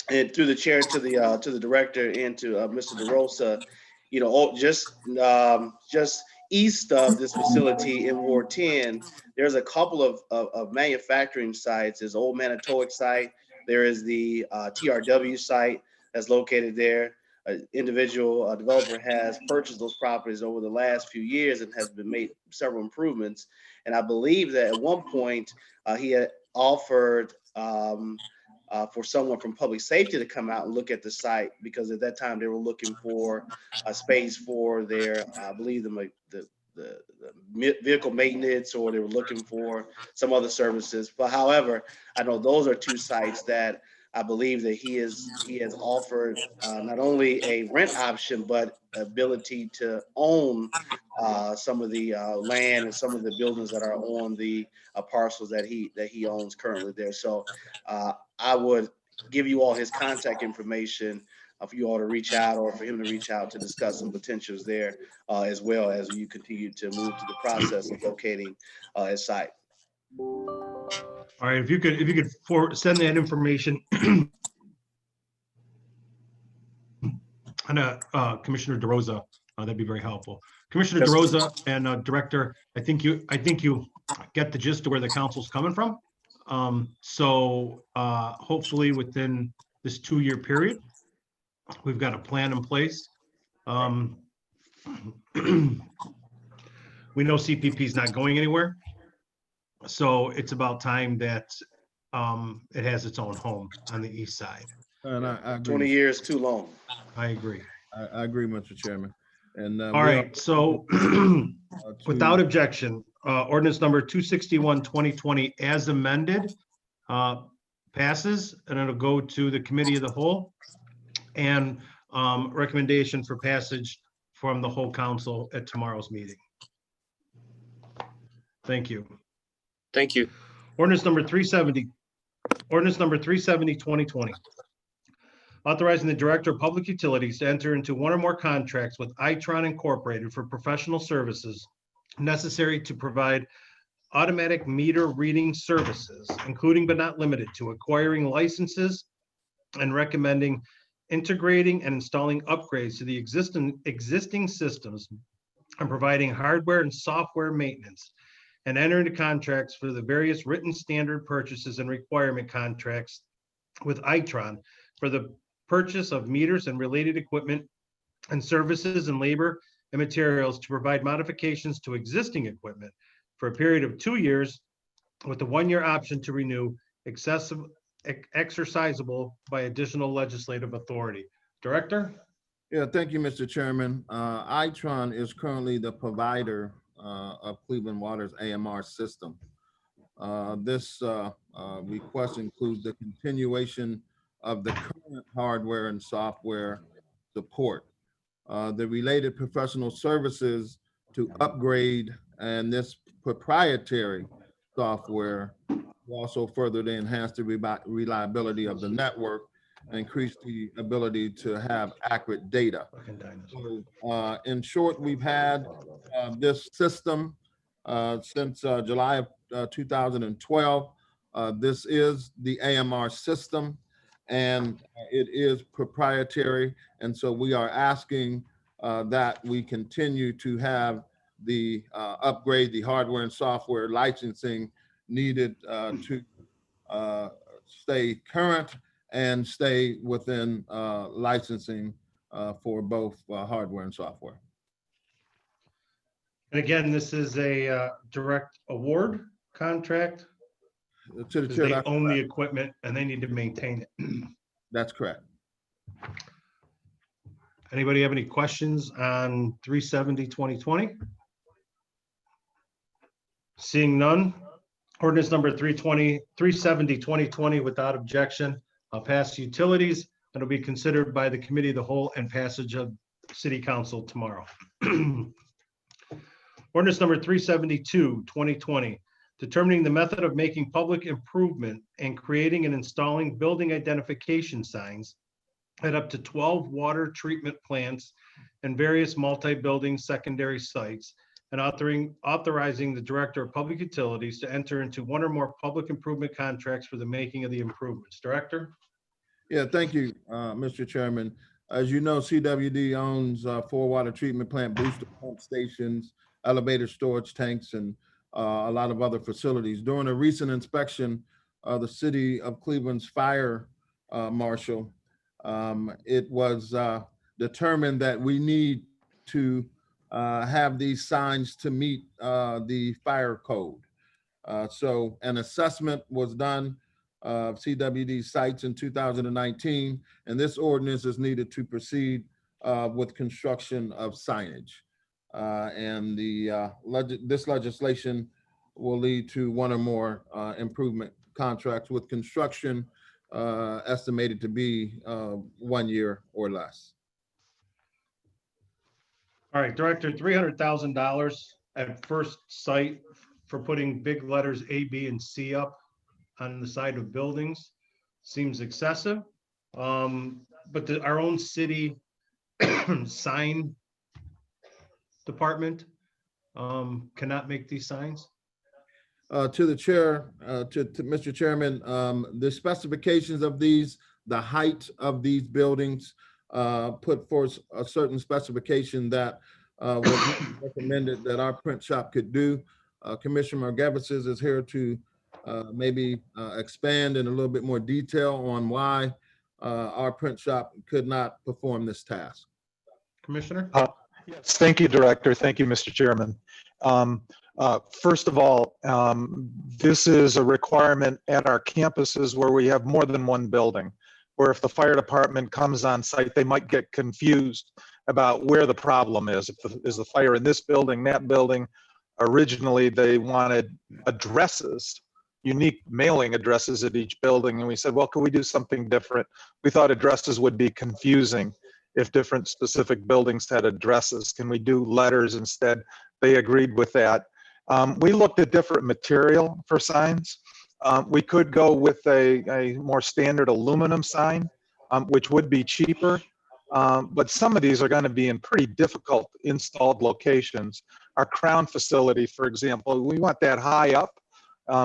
And through the chair to the director and to Mr. DeRosa, you know, just east of this facility in Ward 10, there's a couple of manufacturing sites. There's Old Manitowoc site. There is the TRW site that's located there. An individual developer has purchased those properties over the last few years and has been made several improvements. And I believe that at one point he had offered for someone from public safety to come out and look at the site, because at that time they were looking for a space for their, I believe the vehicle maintenance, or they were looking for some other services. But however, I know those are two sites that I believe that he has offered not only a rent option, but ability to own some of the land and some of the buildings that are on the parcels that he owns currently there. So I would give you all his contact information for you all to reach out, or for him to reach out to discuss some potentials there as well, as you continue to move to the process of locating a site. All right, if you could send that information and Commissioner DeRosa, that'd be very helpful. Commissioner Yes. DeRosa and Director, I think you get the gist of where the council's coming from. So hopefully within this 2-year period, we've got a plan in place. We know CPP is not going anywhere, so it's about time that it has its own home on the east side. And I agree. 20 years too long. I agree. I agree, Mr. Chairman. And All right, so without objection, ordinance number 261, 2020 as amended passes, and it'll go to the committee of the whole, and recommendation for passage from the whole council at tomorrow's meeting. Thank you. Thank you. Ordinance number 370, 2020. Authorizing the Director of Public Utilities to enter into one or more contracts with Itron Incorporated for professional services necessary to provide automatic meter reading services, including but not limited to acquiring licenses and recommending integrating and installing upgrades to the existing systems on providing hardware and software maintenance, and enter into contracts for the various written standard purchases and requirement contracts with Itron for the purchase of meters and related equipment and services and labor and materials to provide modifications to existing equipment for a period of 2 years with the 1-year option to renew, exercisable by additional legislative authority. Director? Yeah, thank you, Mr. Chairman. Itron is currently the provider of Cleveland Water's AMR system. This request includes the continuation of the current hardware and software support, the related professional services to upgrade, and this proprietary software will also further to enhance the reliability of the network, increase the ability to have accurate data. So, in short, we've had this system since July of 2012. This is the AMR system, and it is proprietary. And so we are asking that we continue to have the upgrade, the hardware and software licensing needed to stay current and stay within licensing for both hardware and software. And again, this is a direct award contract. To the Because chair, they that's own the correct. equipment and they need to maintain it. That's correct. Anybody have any questions on 370-2020? Seeing none, ordinance number 370-2020 without objection. I'll pass utilities. It'll be considered by the committee of the whole and passage of city council tomorrow. Ordinance number 372-2020, determining the method of making public improvement and creating and installing building identification signs at up to 12 water treatment plants and various multi-building secondary sites, and authorizing the Director of Public Utilities to enter into one or more public improvement contracts for the making of the improvements. Director? Yeah, thank you, Mr. Chairman. As you know, CWD owns 4 water treatment plant booster pump stations, elevator storage tanks, and a lot of other facilities. During a recent inspection, the city of Cleveland's fire marshal, it was determined that we need to have these signs to meet the fire code. So an assessment was done of CWD sites in 2019, and this ordinance is needed to proceed with construction of signage. And this legislation will lead to one or more improvement contracts with construction estimated to be 1 year or less. All right, Director, $300,000 at first sight for putting big letters A, B, and C up on the side of buildings seems excessive. But our own city sign department cannot make these signs? To the chair, to Mr. Chairman, the specifications of these, the height of these buildings, put forth a certain specification that was recommended that our print shop could do. Commissioner Margevicis is here to maybe expand in a little bit more detail on why our print shop could not perform this task. Commissioner? Yes, thank you, Director. Thank you, Mr. Chairman. First of all, this is a requirement at our campuses where we have more than one building, where if the fire department comes on site, they might get confused about where the problem is. Is the fire in this building, that building? Originally, they wanted addresses, unique mailing addresses at each building. And we said, well, could we do something different? We thought addresses would be confusing if different specific buildings had addresses. Can we do letters instead? They agreed with that. We looked at different material for signs. We could go with a more standard aluminum sign, which would be cheaper. But some of these are going to be in pretty difficult installed locations. Our Crown facility, for example, we want that high up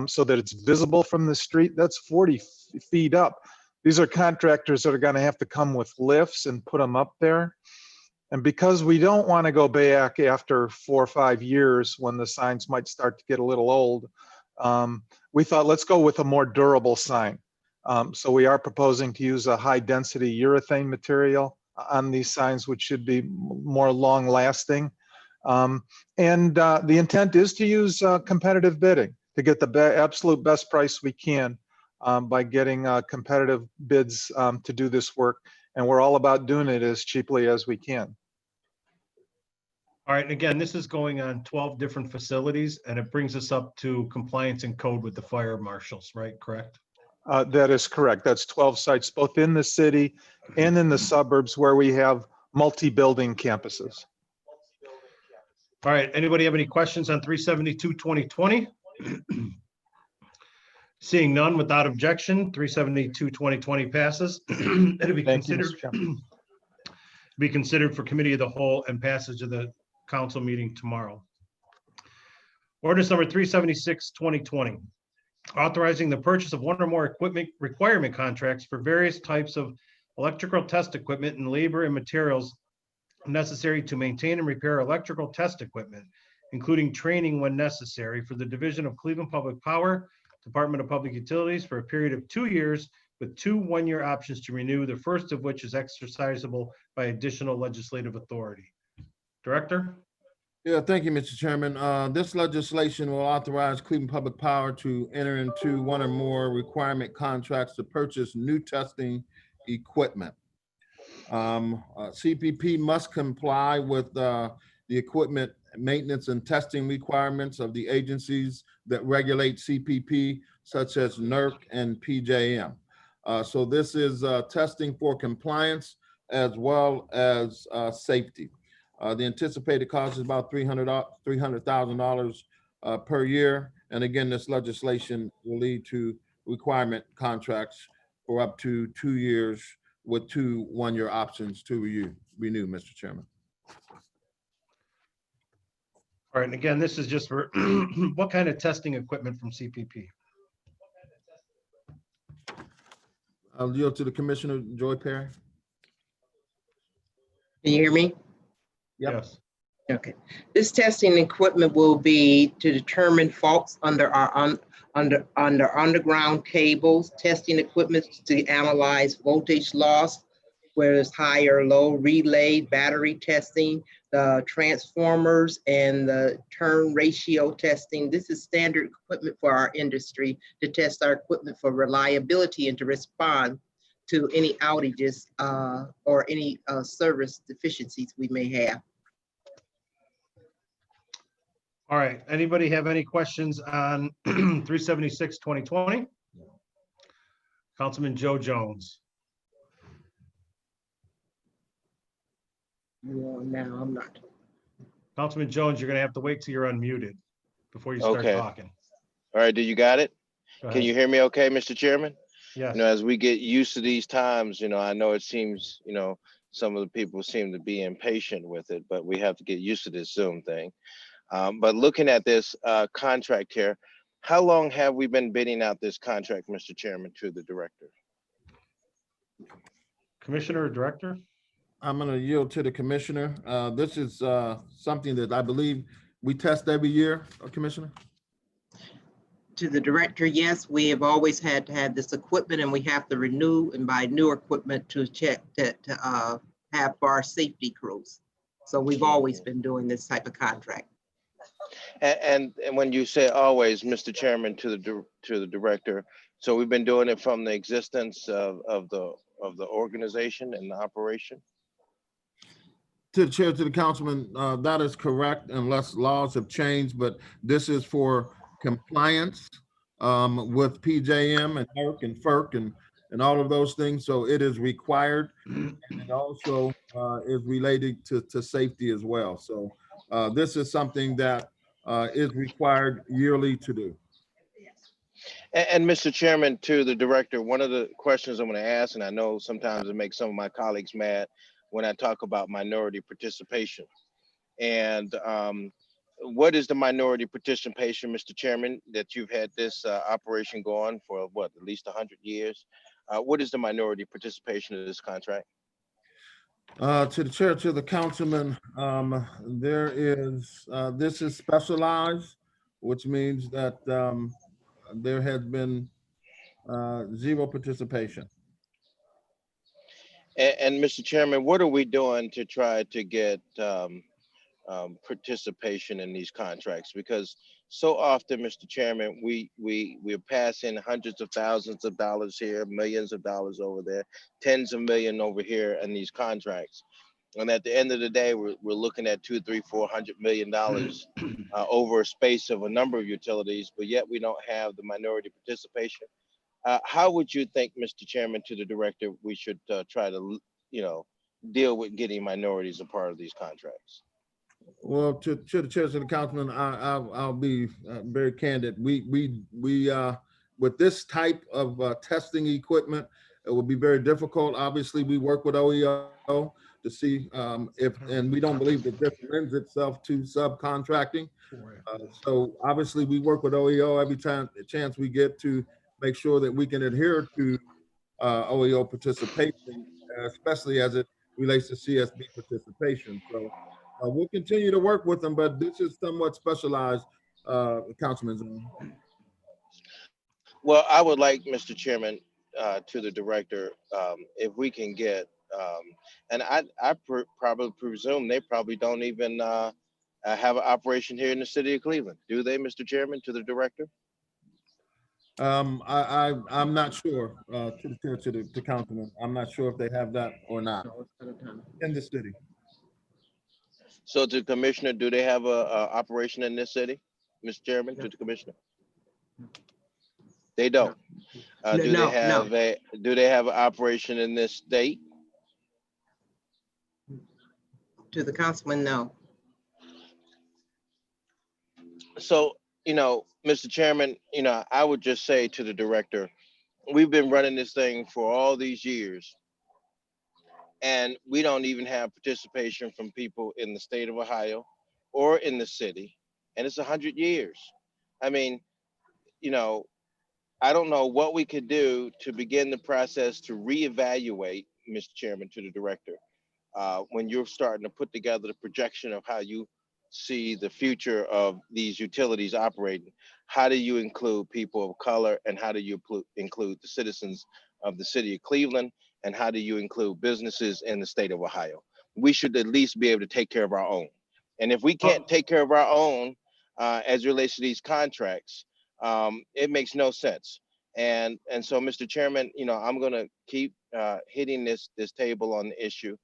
so that it's visible from the street. That's 40 feet up. These are contractors that are going to have to come with lifts and put them up there. And because we don't want to go back after 4 or 5 years when the signs might start to get a little old, we thought let's go with a more durable sign. So we are proposing to use a high density urethane material on these signs, which should be more long lasting. And the intent is to use competitive bidding to get the absolute best price we can by getting competitive bids to do this work. And we're all about doing it as cheaply as we can. All right, and again, this is going on 12 different facilities, and it brings us up to compliance and code with the fire marshals, right? Correct? That is correct. That's 12 sites, both in the city and in the suburbs where we have multi-building campuses. All right, anybody have any questions on 372-2020? Seeing none, without objection, 372-2020 passes. It'll be Thank you, considered, Mr. Chairman. be considered for committee of the whole and passage of the council meeting tomorrow. Ordinance number 376-2020, authorizing the purchase of one or more equipment requirement contracts for various types of electrical test equipment and labor and materials necessary to maintain and repair electrical test equipment, including training when necessary, for the Division of Cleveland Public Power, Department of Public Utilities, for a period of 2 years with 2 one-year options to renew, the first of which is exercisable by additional legislative authority. Director? Yeah, thank you, Mr. Chairman. This legislation will authorize Cleveland Public Power to enter into one or more requirement contracts to purchase new testing equipment. CPP must comply with the equipment maintenance and testing requirements of the agencies that regulate CPP, such as NERC and PJM. So this is testing for compliance as well as safety. The anticipated cost is about $300,000 per year. And again, this legislation will lead to requirement contracts for up to 2 years with 2 one-year options to renew, Mr. Chairman. All right, and again, this is just for what kind of testing equipment from CPP? I'll yield to the Commissioner, Joy Perry. Can you hear me? Yep. Yes. Okay. This testing equipment will be to determine faults under our underground cables, testing equipment to analyze voltage loss, where it's high or low, relay, battery testing, the transformers and the turn ratio testing. This is standard equipment for our industry to test our equipment for reliability and to respond to any outages or any service deficiencies we may have. All right, anybody have any questions on 376-2020? Councilman Joe Jones. Well, now I'm not. Councilman Jones, you're gonna have to wait till you're unmuted before you start Okay. talking. All right, do you got it? Go Can ahead. you hear me okay, Mr. Chairman? Yes. You know, as we get used to these times, I know it seems, some of the people seem to be impatient with it, but we have to get used to this Zoom thing. But looking at this contract here, how long have we been bidding out this contract, Mr. Chairman, to the director? Commissioner or Director? I'm going to yield to the Commissioner. This is something that I believe we test every year, Commissioner. To the director, yes, we have always had to have this equipment and we have to renew and buy new equipment to check to have for our safety crews. So we've always been doing this type of contract. And when you say always, Mr. Chairman, to the director, so we've been doing it from the existence of the organization and the operation? To the chair, to the councilman, that is correct unless laws have changed, but this is for compliance with PJM and NERC and FERC and all of those things. So it is required, and it also is related to safety as well. So this is something that is required yearly to do. And Mr. Chairman, to the director, one of the questions I'm going to ask, and I know sometimes it makes some of my colleagues mad when I talk about minority participation. And what is the minority participation, Mr. Chairman, that you've had this operation go on for at least 100 years? What is the minority participation of this contract? To the chair, to the councilman, this is specialized, which means that there has been zero participation. And Mr. Chairman, what are we doing to try to get participation in these contracts? Because so often, Mr. Chairman, we're passing hundreds of thousands of dollars here, millions of dollars over there, tens of million over here in these contracts. And at the end of the day, we're looking at $200-400 million over a space of a number of utilities, but yet we don't have the minority participation. How would you think, Mr. Chairman, to the director, we should try to, deal with getting minorities a part of these contracts? Well, to the chair, to the councilman, I'll be very candid. We with this type of testing equipment, it will be very difficult. Obviously, we work with OEO to see and we don't believe that this lends itself to subcontracting. So obviously, we work with OEO every chance we get to make sure that we can adhere to OEO participation, especially as it relates to CSB participation. So we'll continue to work with them, but this is somewhat specialized, Councilman Zone. Well, I would like, Mr. Chairman, to the director, if we can get, and I probably presume they probably don't even have an operation here in the city of Cleveland, do they, Mr. Chairman, to the director? I'm not sure, to the councilman. I'm not sure if they have that or not in the city. So to the commissioner, do they have a operation in this city, Mr. Chairman, to the commissioner? They don't. Do they have an operation in this state? To the councilman, no. So, Mr. Chairman, I would just say to the director, we've been running this thing for all these years, and we don't even have participation from people in the state of Ohio or in the city, and it's 100 years. I mean, I don't know what we could do to begin the process to reevaluate, Mr. Chairman, to the director, when you're starting to put together the projection of how you see the future of these utilities operating. How do you include people of color, and how do you include the citizens of the city of Cleveland, and how do you include businesses in the state of Ohio? We should at least be able to take care of our own. And if we can't take care of our own as it relates to these contracts, it makes no sense. And so, Mr. Chairman, I'm going to keep hitting this table on the issue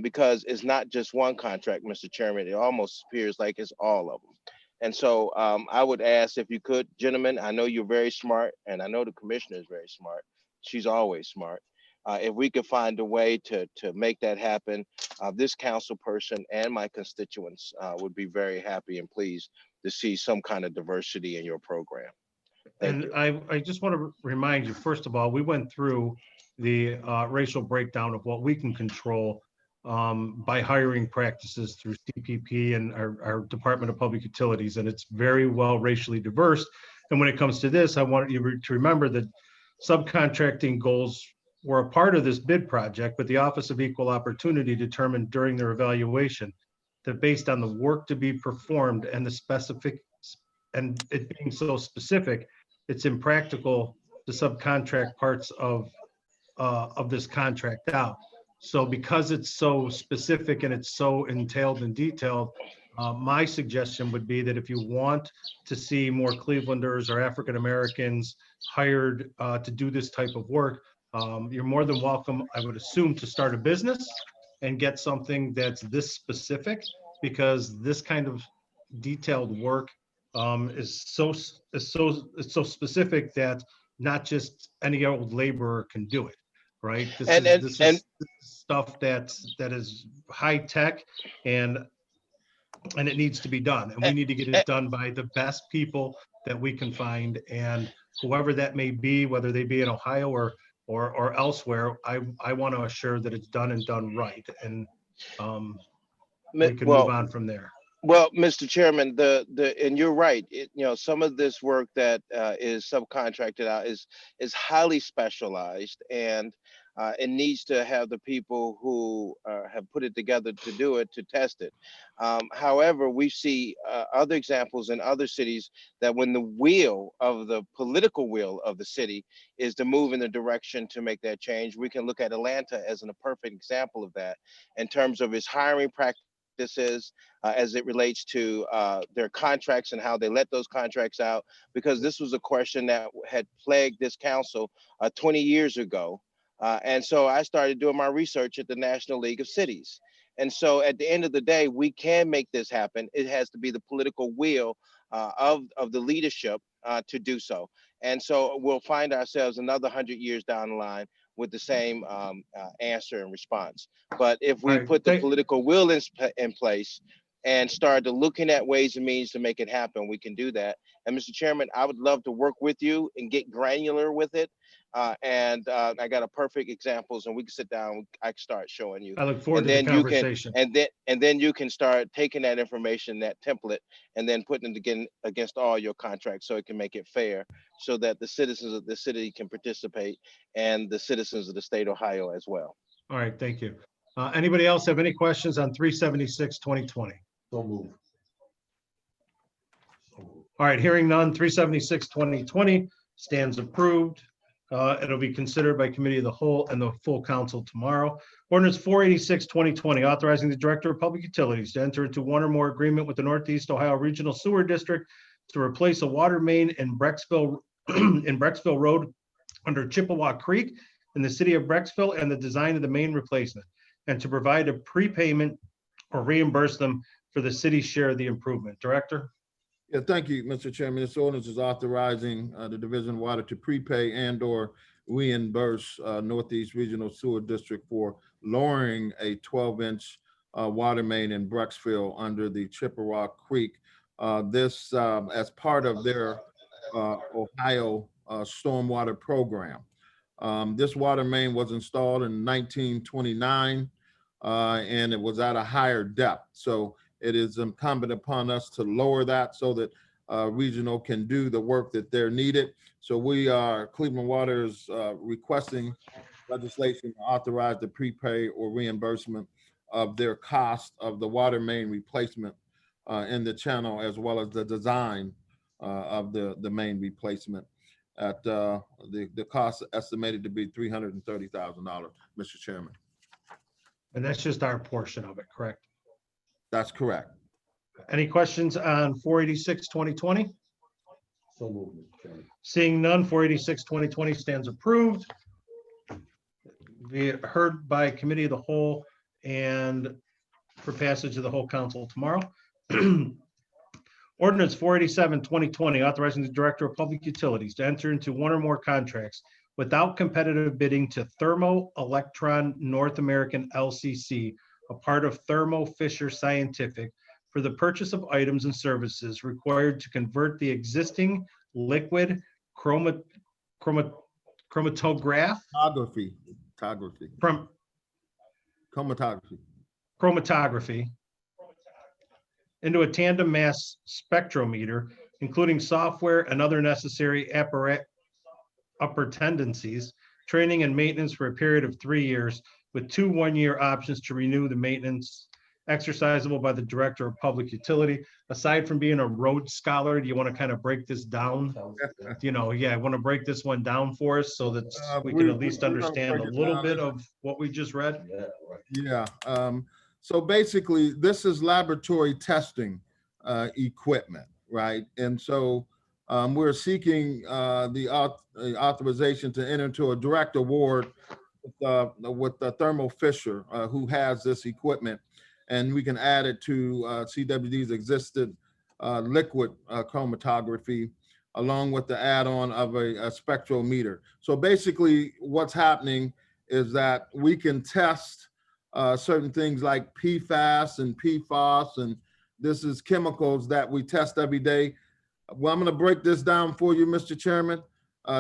because it's not just one contract, Mr. Chairman. It almost appears like it's all of them. And so I would ask if you could, gentlemen, I know you're very smart, and I know the commissioner is very smart. She's always smart. If we could find a way to make that happen, this council person and my constituents would be very happy and pleased to see some kind of diversity in your program. Thank you. I just want to remind you, first of all, we went through the racial breakdown of what we can control by hiring practices through CPP and our Department of Public Utilities, and it's very well racially diverse. And when it comes to this, I want you to remember that subcontracting goals were a part of this bid project, but the Office of Equal Opportunity determined during their evaluation that based on the work to be performed and the specific, and it being so specific, it's impractical to subcontract parts of this contract out. So because it's so specific and it's so entailed and detailed, my suggestion would be that if you want to see more Clevelanders or African Americans hired to do this type of work, you're more than welcome, I would assume, to start a business and get something that's this specific, because this kind of detailed work is so specific that not just any old laborer can do it, right? This is stuff that is high tech, and it needs to be done, and we need to get it done by the best people that we can find, and whoever that may be, whether they be in Ohio or elsewhere, I want to assure that it's done and done right, and we can move on from there. Well, Mr. Chairman, and you're right. Some of this work that is subcontracted out is highly specialized, and it needs to have the people who have put it together to do it, to test it. However, we see other examples in other cities that when the wheel of the political will of the city is to move in the direction to make that change, we can look at Atlanta as a perfect example of that in terms of its hiring practices, as it relates to their contracts and how they let those contracts out, because this was a question that had plagued this council 20 years ago. And so I started doing my research at the National League of Cities. And so at the end of the day, we can make this happen. It has to be the political will of the leadership to do so. And so we'll find ourselves another 100 years down the line with the same answer and response. But if we put the political will in place and start to looking at ways and means to make it happen, we can do that. And Mr. Chairman, I would love to work with you and get granular with it. I got a perfect examples, and we can sit down. I can start showing you. I look forward to the conversation. And then you can start taking that information, that template, and then putting it again against all your contracts, so it can make it fair, so that the citizens of the city can participate, and the citizens of the state of Ohio as well. All right, thank you. Anybody else have any questions on 376-2020? So move. All right, hearing none, 376-2020 stands approved. It'll be considered by committee of the whole and the full council tomorrow. Ordinance 486-2020, authorizing the Director of Public Utilities to enter into one or more agreement with the Northeast Ohio Regional Sewer District to replace a water main in Brecksville Road under Chippewa Creek in the city of Brecksville, and the design of the main replacement, and to provide a prepayment or reimburse them for the city's share of the improvement. Director? Yeah, thank you, Mr. Chairman. This ordinance is authorizing the Division of Water to prepay and or reimburse Northeast Regional Sewer District for lowering a 12-inch water main in Brecksville under the Chippewa Creek. This as part of their Ohio stormwater program. This water main was installed in 1929 and it was at a higher depth. So it is incumbent upon us to lower that so that regional can do the work that they're needed. So we are, Cleveland Water is requesting legislation to authorize the prepay or reimbursement of their cost of the water main replacement in the channel, as well as the design of the main replacement at the cost estimated to be $330,000, Mr. Chairman. And that's just our portion of it, correct? That's correct. Any questions on 486-2020? So move, Mr. Chairman. Seeing none, 486-2020 stands approved. Be heard by committee of the whole and for passage of the whole council tomorrow. Ordinance 487-2020, authorizing the Director of Public Utilities to enter into one or more contracts without competitive bidding to Thermo Electron North American LCC, a part of Thermo Fisher Scientific, for the purchase of items and services required to convert the existing liquid chromatograph into a tandem mass spectrometer, including software and other necessary appurtenancies, training and maintenance for a period of 3 years, with 2 one-year options to renew the maintenance, exercisable by the Director of Public Utility. Aside from being a Rhodes Scholar, do you want to kind of break this down? You know, yeah, I want to break this one down for us so that we can at least understand a little bit of what we just read. Yeah. So basically, this is laboratory testing equipment, right? And so we're seeking the authorization to enter into a direct award with the Thermo Fisher, who has this equipment, and we can add it to CWD's existed liquid chromatography, along with the add-on of a spectrometer. So basically, what's happening is that we can test certain things like PFAS and PFOS, and this is chemicals that we test every day. Well, I'm going to break this down for you, Mr. Chairman.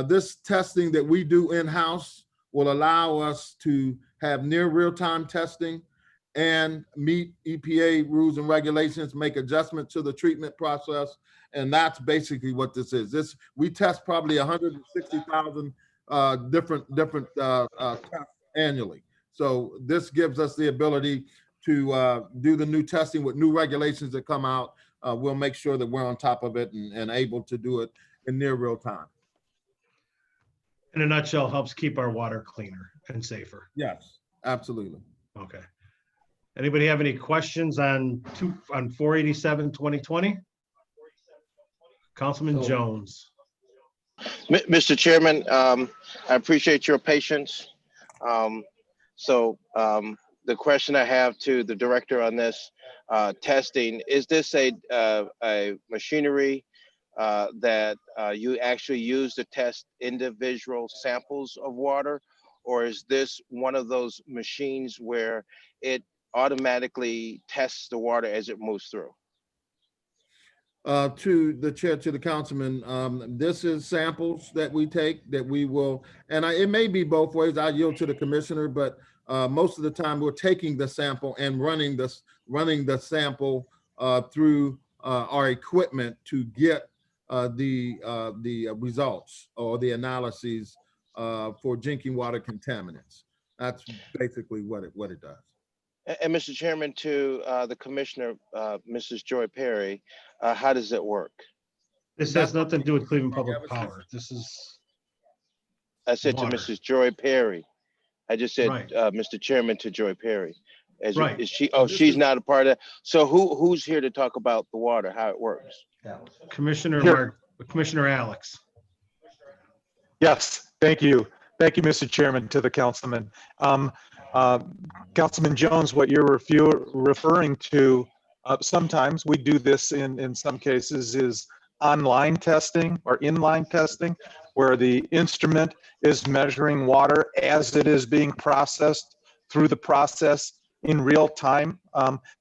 This testing that we do in-house will allow us to have near real-time testing and meet EPA rules and regulations, make adjustments to the treatment process. And that's basically what this is. We test probably 160,000 different tests annually. So this gives us the ability to do the new testing with new regulations that come out. We'll make sure that we're on top of it and able to do it in near real time. In a nutshell, helps keep our water cleaner and safer. Yes, absolutely. Okay. Anybody have any questions on 487, 2020? Councilman Jones. Mr. Chairman, I appreciate your patience. The question I have to the director on this testing, is this a machinery that you actually use to test individual samples of water? Or is this one of those machines where it automatically tests the water as it moves through? To the chair, to the councilman, this is samples that we take that we will, and it may be both ways. I yield to the commissioner, but most of the time we're taking the sample and running the sample through our equipment to get the results or the analyses for drinking water contaminants. That's basically what it does. And Mr. Chairman, to the commissioner, Mrs. Joy Perry, how does it work? This has nothing to do with Cleveland Public Power. This is. I said water. to Mrs. Joy Perry. I just said, Right. Mr. Chairman, to Joy Perry. Right. Is she? Oh, she's not a part of that. So who's here to talk about the water, how it works? Commissioner Alex. Yes, thank you. Thank you, Mr. Chairman, to the councilman. Councilman Jones, what you're referring to, sometimes we do this in some cases, is online testing or inline testing, where the instrument is measuring water as it is being processed through the process in real time.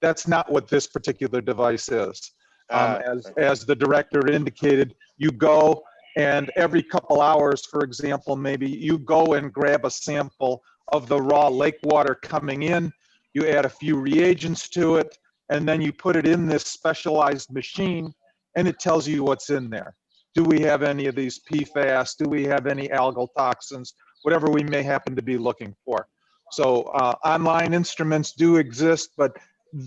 That's not what this particular device is. As the director indicated, you go and every couple hours, for example, maybe you go and grab a sample of the raw lake water coming in, you add a few reagents to it, and then you put it in this specialized machine and it tells you what's in there. Do we have any of these PFAS? Do we have any algal toxins? Whatever we may happen to be looking for. So online instruments do exist, but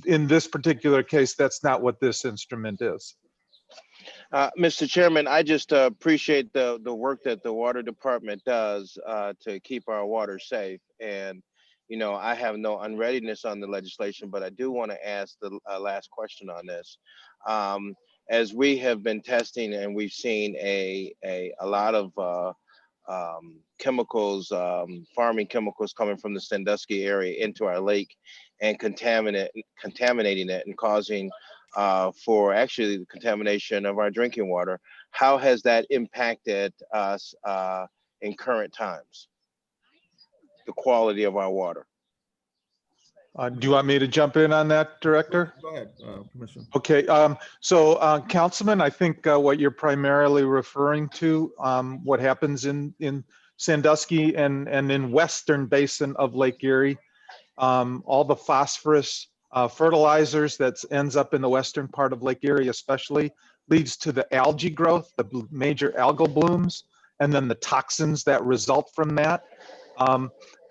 in this particular case, that's not what this instrument is. Mr. Chairman, I just appreciate the work that the water department does to keep our water safe. And, you know, I have no unreadiness on the legislation, but I do want to ask the last question on this. As we have been testing and we've seen a lot of chemicals, farming chemicals coming from the Sandusky area into our lake and contaminating it and causing for actually the contamination of our drinking water. How has that impacted us in current times? The quality of our water. Do you want me to jump in on that, Director? Go ahead, Commissioner. Okay, Councilman, I think what you're primarily referring to, what happens in Sandusky and in western basin of Lake Erie, all the phosphorus fertilizers that ends up in the western part of Lake Erie especially leads to the algae growth, the major algal blooms, and then the toxins that result from that.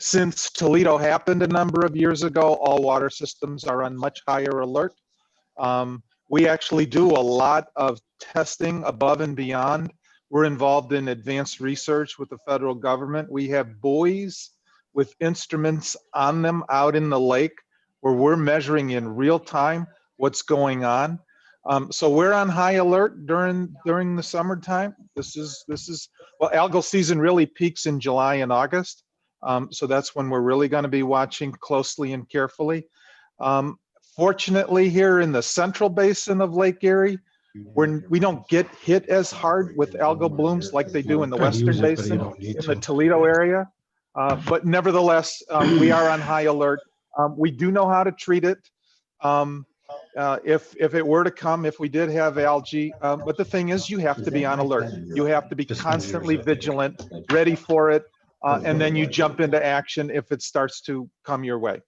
Since Toledo happened a number of years ago, all water systems are on much higher alert. We actually do a lot of testing above and beyond. We're involved in advanced research with the federal government. We have buoys with instruments on them out in the lake where we're measuring in real time what's going on. So we're on high alert during the summertime. This is well, algal season really peaks in July and August. So that's when we're really going to be watching closely and carefully. Fortunately, here in the central basin of Lake Erie, we don't get hit as hard with algal blooms like they do in the western basin in the Toledo area. But nevertheless, we are on high alert. We do know how to treat it. If it were to come, if we did have algae, but the thing is, you have to be on alert. You have to be constantly vigilant, ready for it, and then you jump into action if it starts to come your way.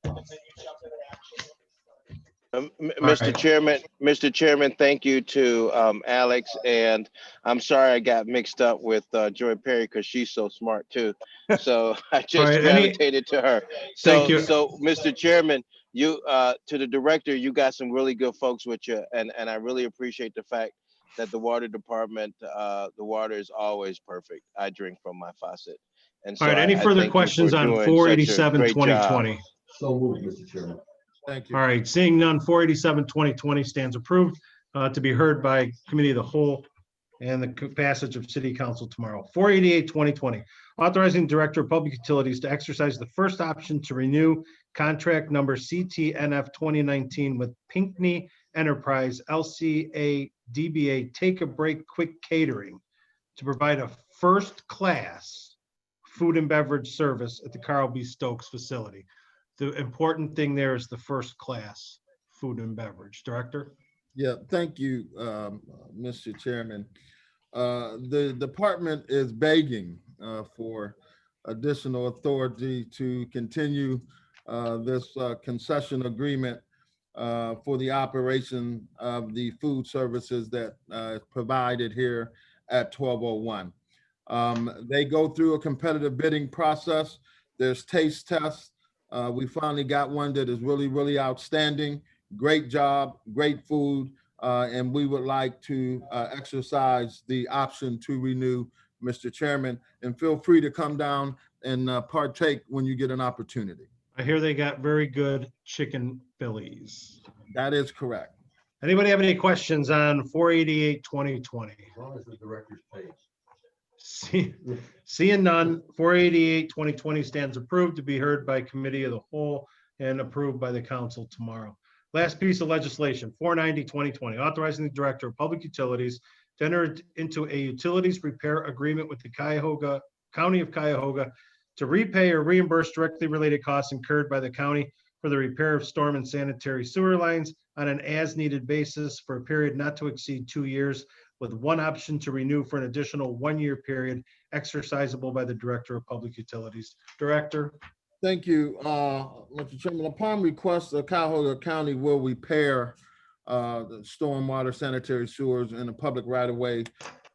right. Mr. Chairman, thank you to Alex, and I'm sorry I got mixed up with Joy Perry because she's so smart too. So I just right, gravitated to her. Thank So, you. Mr. Chairman, you to the director, you got some really good folks with you, and I really appreciate the fact that the water department, the water is always perfect. I drink from my faucet, and All so right, any I further thank you for questions on doing such a 487, great job. 2020? So moved, Mr. Chairman. Thank you. All right, seeing none, 487, 2020 stands approved to be heard by Committee of the Whole and the passage of City Council tomorrow. 488, 2020, authorizing Director of Public Utilities to exercise the first option to renew contract number CTNF 2019 with Pinckney Enterprise LCA DBA Take a Break Quick Catering to provide a first-class food and beverage service at the Carl B. Stokes facility. The important thing there is the first-class food and beverage. Director? Yeah, thank you, Mr. Chairman. The department is begging for additional authority to continue this concession agreement for the operation of the food services that is provided here at 1201. They go through a competitive bidding process. There's taste tests. We finally got one that is really, really outstanding. Great job, great food. And we would like to exercise the option to renew, Mr. Chairman, and feel free to come down and partake when you get an opportunity. I hear they got very good chicken fillies. That is correct. Anybody have any questions on 488, 2020? As long as the director's paid. Seeing none, 488, 2020 stands approved to be heard by Committee of the Whole and approved by the council tomorrow. Last piece of legislation, 490, 2020, authorizing the Director of Public Utilities to enter into a utilities repair agreement with the County of Cuyahoga to repay or reimburse directly related costs incurred by the county for the repair of storm and sanitary sewer lines on an as-needed basis for a period not to exceed 2 years, with one option to renew for an additional 1-year period exercisable by the Director of Public Utilities. Director? Thank you, Mr. Chairman. Upon request, the Cuyahoga County will repair the stormwater sanitary sewers and the public right-of-way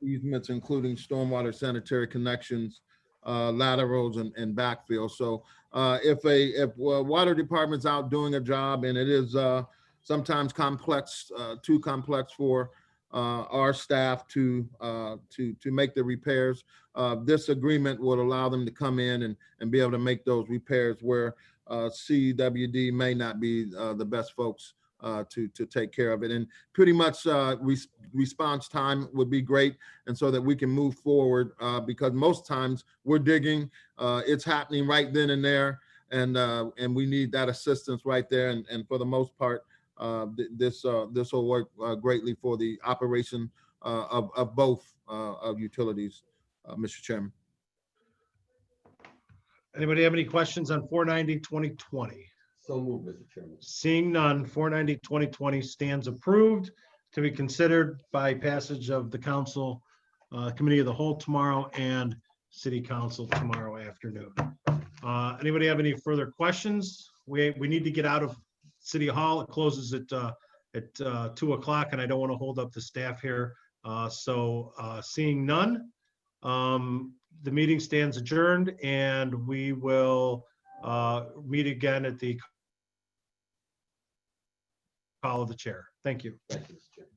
easements, including stormwater sanitary connections, laterals, and backfill. So if water department's out doing a job and it is sometimes complex, too complex for our staff to make the repairs, this agreement would allow them to come in and be able to make those repairs where CWD may not be the best folks to take care of it. And pretty much response time would be great, and so that we can move forward because most times we're digging, it's happening right then and there, and we need that assistance right there. And for the most part, this will work greatly for the operation of both of utilities, Mr. Chairman. Anybody have any questions on 490, 2020? So moved, Mr. Chairman. Seeing none, 490, 2020 stands approved to be considered by passage of the council, Committee of the Whole tomorrow and City Council tomorrow afternoon. Anybody have any further questions? We need to get out of City Hall. It closes at 2 o'clock, and I don't want to hold up the staff here. Seeing none, the meeting stands adjourned, and we will meet again at the call of the chair. Thank you. Thank you, Mr. Chairman.